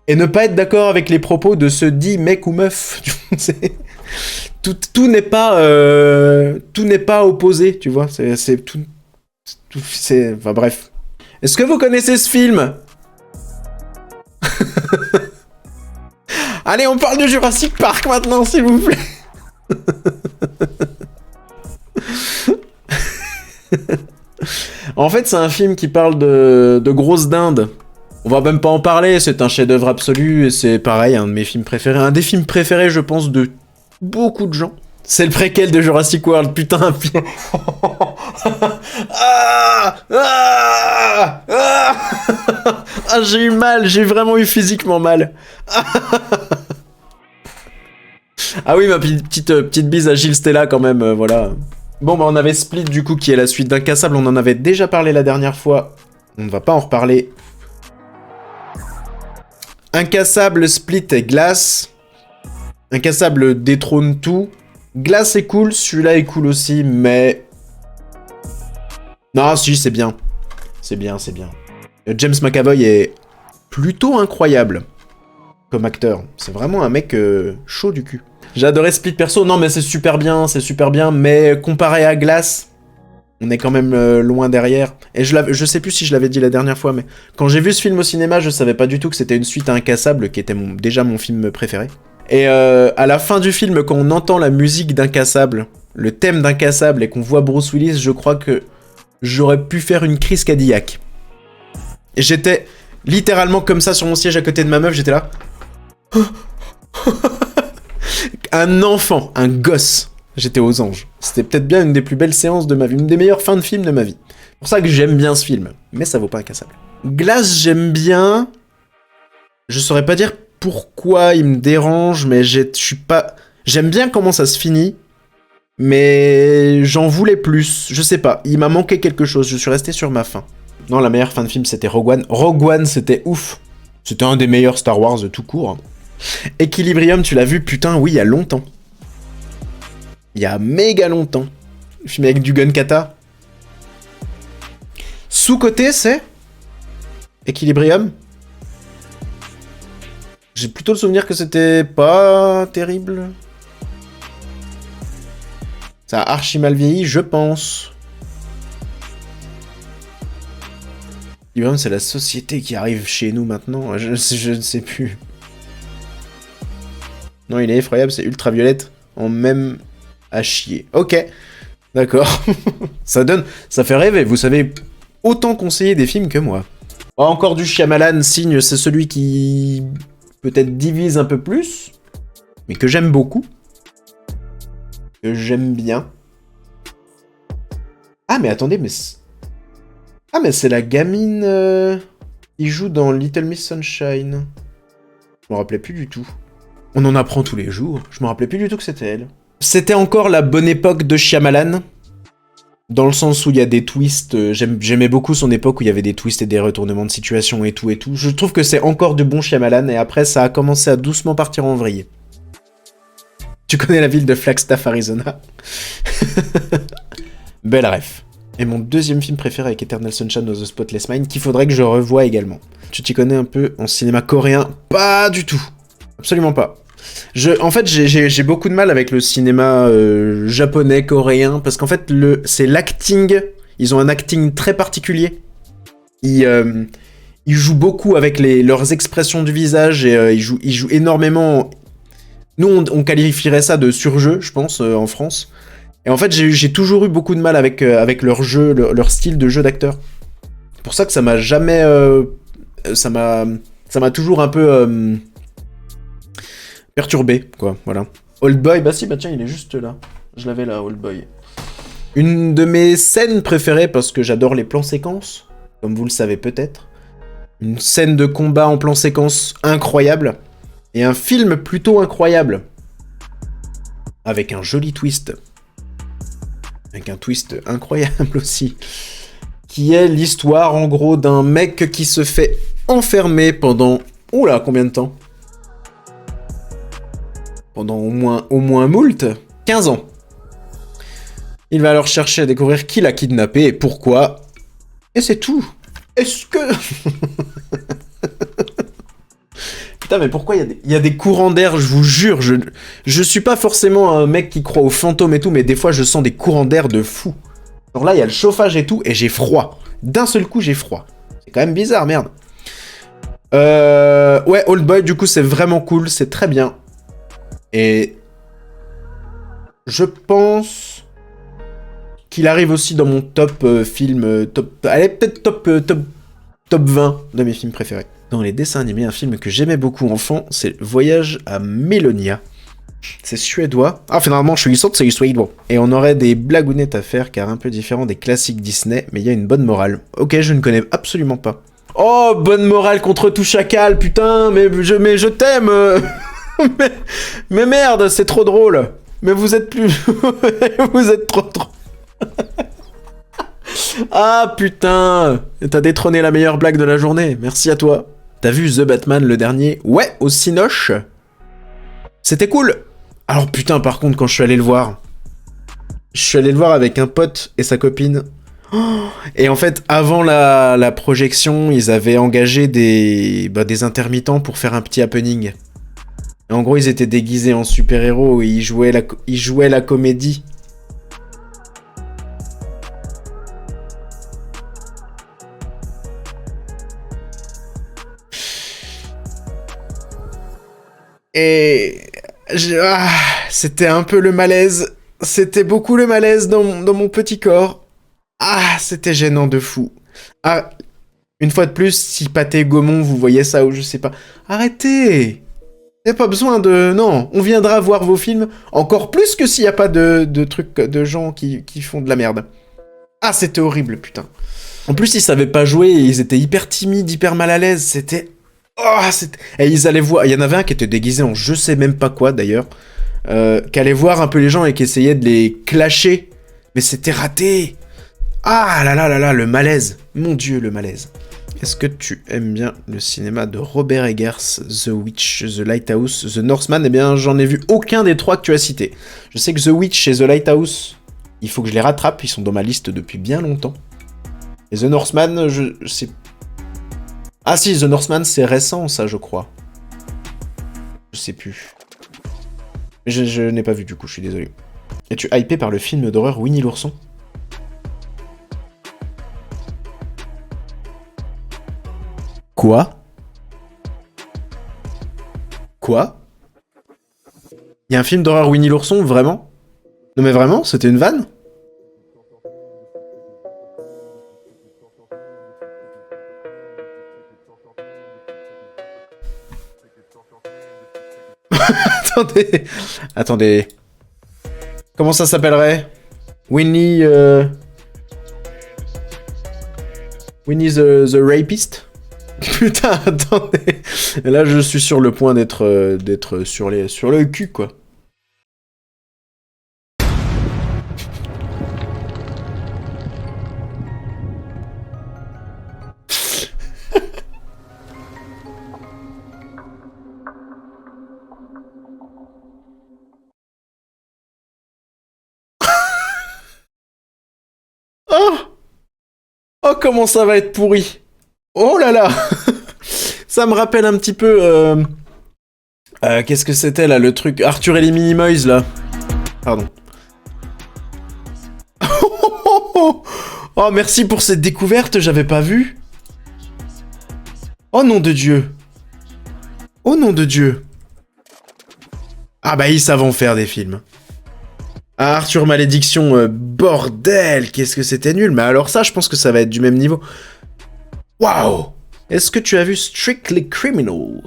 et ne pas être d'accord avec les propos de ce dit mec ou meuf. Tout n'est pas opposé, tu vois. Enfin bref. Est-ce que vous connaissez ce film? Allez, on parle de Jurassic Park maintenant, s'il vous plaît. En fait, c'est un film qui parle de grosses dindes. On va même pas en parler, c'est un chef-d'œuvre absolu et c'est pareil, un de mes films préférés. Un des films préférés, je pense, de beaucoup de gens. C'est le préquel de Jurassic World, putain. J'ai eu mal, j'ai vraiment eu physiquement mal. Ah oui, ma petite bise à Gilles Stella quand même, voilà. Bon, bah on avait Split du coup, qui est la suite d'Incassable, on en avait déjà parlé la dernière fois. On ne va pas en reparler. Incassable, Split et Glass. Incassable détrône tout. Glass est cool, celui-là est cool aussi, mais... Non, si, c'est bien. C'est bien. James McAvoy est plutôt incroyable comme acteur. C'est vraiment un mec chaud du cul. J'ai adoré Split perso, non mais c'est super bien, mais comparé à Glass, on est quand même loin derrière. Et je sais plus si je l'avais dit la dernière fois, mais quand j'ai vu ce film au cinéma, je savais pas du tout que c'était une suite à Incassable, qui était déjà mon film préféré. Et à la fin du film, quand on entend la musique d'Incassable, le thème d'Incassable, et qu'on voit Bruce Willis, je crois que j'aurais pu faire une crise cardiaque. Et j'étais littéralement comme ça sur mon siège à côté de ma meuf, j'étais là. Un enfant, un gosse. J'étais aux anges. C'était peut-être bien une des plus belles séances de ma vie, une des meilleures fins de film de ma vie. C'est pour ça que j'aime bien ce film, mais ça vaut pas Incassable. Glace, j'aime bien. Je saurais pas dire pourquoi il me dérange, mais je suis pas... J'aime bien comment ça se finit, mais j'en voulais plus. Je sais pas, il m'a manqué quelque chose, je suis resté sur ma faim. Non, la meilleure fin de film, c'était Rogue One. Rogue One, c'était ouf. C'était un des meilleurs Star Wars de tout court. Equilibrium, tu l'as vu, putain, oui, il y a longtemps. Il y a méga longtemps. Le film avec du gun kata. Sous-côté, c'est Equilibrium. J'ai plutôt le souvenir que c'était pas terrible. Ça a archi mal vieilli, je pense. Equilibrium, c'est la société qui arrive chez nous maintenant. Je ne sais plus. Non, il est effroyable, c'est ultraviolette. En même à chier. Ok, d'accord. Ça fait rêver, vous savez autant conseiller des films que moi. Oh, encore du Shyamalan, Signe, c'est celui qui peut-être divise un peu plus, mais que j'aime beaucoup. Que j'aime bien. Ah, mais attendez, mais... Ah, mais c'est la gamine qui joue dans Little Miss Sunshine. Je me rappelais plus du tout. On en apprend tous les jours. Je me rappelais plus du tout que c'était elle. C'était encore la bonne époque de Shyamalan. Dans le sens où il y a des twists. J'aimais beaucoup son époque où il y avait des twists et des retournements de situation et tout et tout. Je trouve que c'est encore du bon Shyamalan et après ça a commencé à doucement partir en vrille. Tu connais la ville de Flagstaff, Arizona? Belle ref. Et mon deuxième film préféré avec Eternal Sunshine of the Spotless Mind, qu'il faudrait que je revoie également. Tu t'y connais un peu en cinéma coréen? Pas du tout. Absolument pas. En fait, j'ai beaucoup de mal avec le cinéma japonais, coréen, parce qu'en fait, c'est l'acting. Ils ont un acting très particulier. Ils jouent beaucoup avec leurs expressions du visage et ils jouent énormément. Nous, on qualifierait ça de surjeu, je pense, en France. Et en fait, j'ai toujours eu beaucoup de mal avec leur jeu, leur style de jeu d'acteur. C'est pour ça que ça m'a jamais... ça m'a toujours un peu... perturbé, quoi, voilà. Old Boy, bah si, bah tiens, il est juste là. Je l'avais là, Old Boy. Une de mes scènes préférées, parce que j'adore les plans séquences, comme vous le savez peut-être. Une scène de combat en plan séquence incroyable. Et un film plutôt incroyable. Avec un joli twist. Avec un twist incroyable aussi. Qui est l'histoire, en gros, d'un mec qui se fait enfermer pendant... Oula, combien de temps? Pendant au moins moult, 15 ans. Il va alors chercher à découvrir qui l'a kidnappé et pourquoi. Et c'est tout. Est-ce que... Putain, mais pourquoi il y a des courants d'air, je vous jure. Je suis pas forcément un mec qui croit aux fantômes et tout, mais des fois, je sens des courants d'air de fou. Genre là, il y a le chauffage et tout, et j'ai froid. D'un seul coup, j'ai froid. C'est quand même bizarre, merde. Ouais, Old Boy, du coup, c'est vraiment cool, c'est très bien. Et je pense qu'il arrive aussi dans mon top film, allez, peut-être top 20 de mes films préférés. Dans les dessins animés, un film que j'aimais beaucoup enfant, c'est Voyage à Mélonia. C'est suédois. Ah, finalement, je suis sorti, c'est suédois. Et on aurait des blagounettes à faire, car un peu différent des classiques Disney, mais il y a une bonne morale. Ok, je ne connais absolument pas. Oh, bonne morale contre tout chacal, putain, mais je t'aime. mais merde, c'est trop drôle. Mais vous êtes plus... vous êtes trop... Ah, putain. T'as détrôné la meilleure blague de la journée. Merci à toi. T'as vu The Batman, le dernier? Ouais, au Cinoche. C'était cool. Alors, putain, par contre, quand je suis allé le voir... Je suis allé le voir avec un pote et sa copine. Et en fait, avant la projection, ils avaient engagé des intermittents pour faire un petit happening. Et en gros, ils étaient déguisés en super-héros et ils jouaient la comédie. Et C'était un peu le malaise. C'était beaucoup le malaise dans mon petit corps. Ah, c'était gênant de fou. Ah, une fois de plus, si Pathé Gaumont, vous voyez ça ou je sais pas. Arrêtez! Y a pas besoin de... Non, on viendra voir vos films encore plus que s'il y a pas de trucs de gens qui font de la merde. Ah, c'était horrible, putain. En plus, ils savaient pas jouer, ils étaient hyper timides, hyper mal à l'aise. C'était... Oh, c'était... Et ils allaient voir... Il y en avait un qui était déguisé en je sais même pas quoi, d'ailleurs. Qui allait voir un peu les gens et qui essayait de les clasher. Mais c'était raté. Ah là là là là, le malaise. Mon Dieu, le malaise. Est-ce que tu aimes bien le cinéma de Robert Eggers, The Witch, The Lighthouse, The Northman? Eh bien, j'en ai vu aucun des trois que tu as cités. Je sais que The Witch et The Lighthouse, il faut que je les rattrape, ils sont dans ma liste depuis bien longtemps. Et The Northman, je sais... Ah si, The Northman, c'est récent, ça, je crois. Je sais plus. Je n'ai pas vu, du coup, je suis désolé. Es-tu hypé par le film d'horreur Winnie l'ourson? Quoi? Quoi? Il y a un film d'horreur Winnie l'ourson, vraiment? Non mais vraiment? C'était une vanne? Attendez... Attendez... Comment ça s'appellerait? Winnie... Winnie the Rapist? Putain, attendez. Là, je suis sur le point d'être sur le cul, quoi. Oh! Oh, comment ça va être pourri! Oh là là! Ça me rappelle un petit peu... qu'est-ce que c'était, là, le truc... Arthur et les Minimoys, là. Pardon. Oh, merci pour cette découverte, j'avais pas vu. Oh, nom de Dieu. Oh, nom de Dieu. Ah bah, ils savent en faire des films. Ah, Arthur Malédiction, bordel, qu'est-ce que c'était nul. Mais alors ça, je pense que ça va être du même niveau. Waouh! Est-ce que tu as vu Strictly Criminal?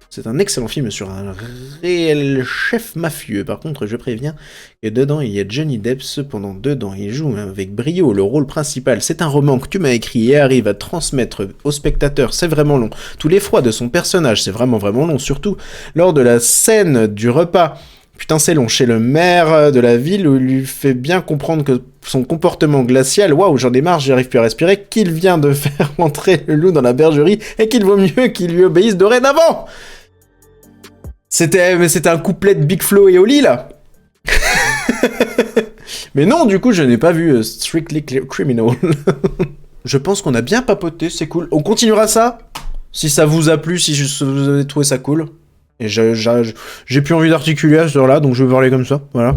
C'est un excellent film sur un réel chef mafieux. Par contre, je préviens que dedans, il y a Johnny Depp. Cependant, dedans, il joue avec brio le rôle principal. C'est un roman que tu m'as écrit et arrive à transmettre au spectateur. C'est vraiment long. Tous les froids de son personnage, c'est vraiment long. Surtout lors de la scène du repas. Putain, c'est long. Chez le maire de la ville, où il lui fait bien comprendre que son comportement glacial, waouh, j'en ai marre, j'arrive plus à respirer, qu'il vient de faire entrer le loup dans la bergerie et qu'il vaut mieux qu'il lui obéisse dorénavant. C'était un couplet de Big Flo et Oli, là. Mais non, du coup, je n'ai pas vu Strictly Criminal. Je pense qu'on a bien papoté, c'est cool. On continuera ça? Si ça vous a plu, si vous avez trouvé ça cool. Et j'ai plus envie d'articuler à ce heure-là, donc je vais parler comme ça, voilà.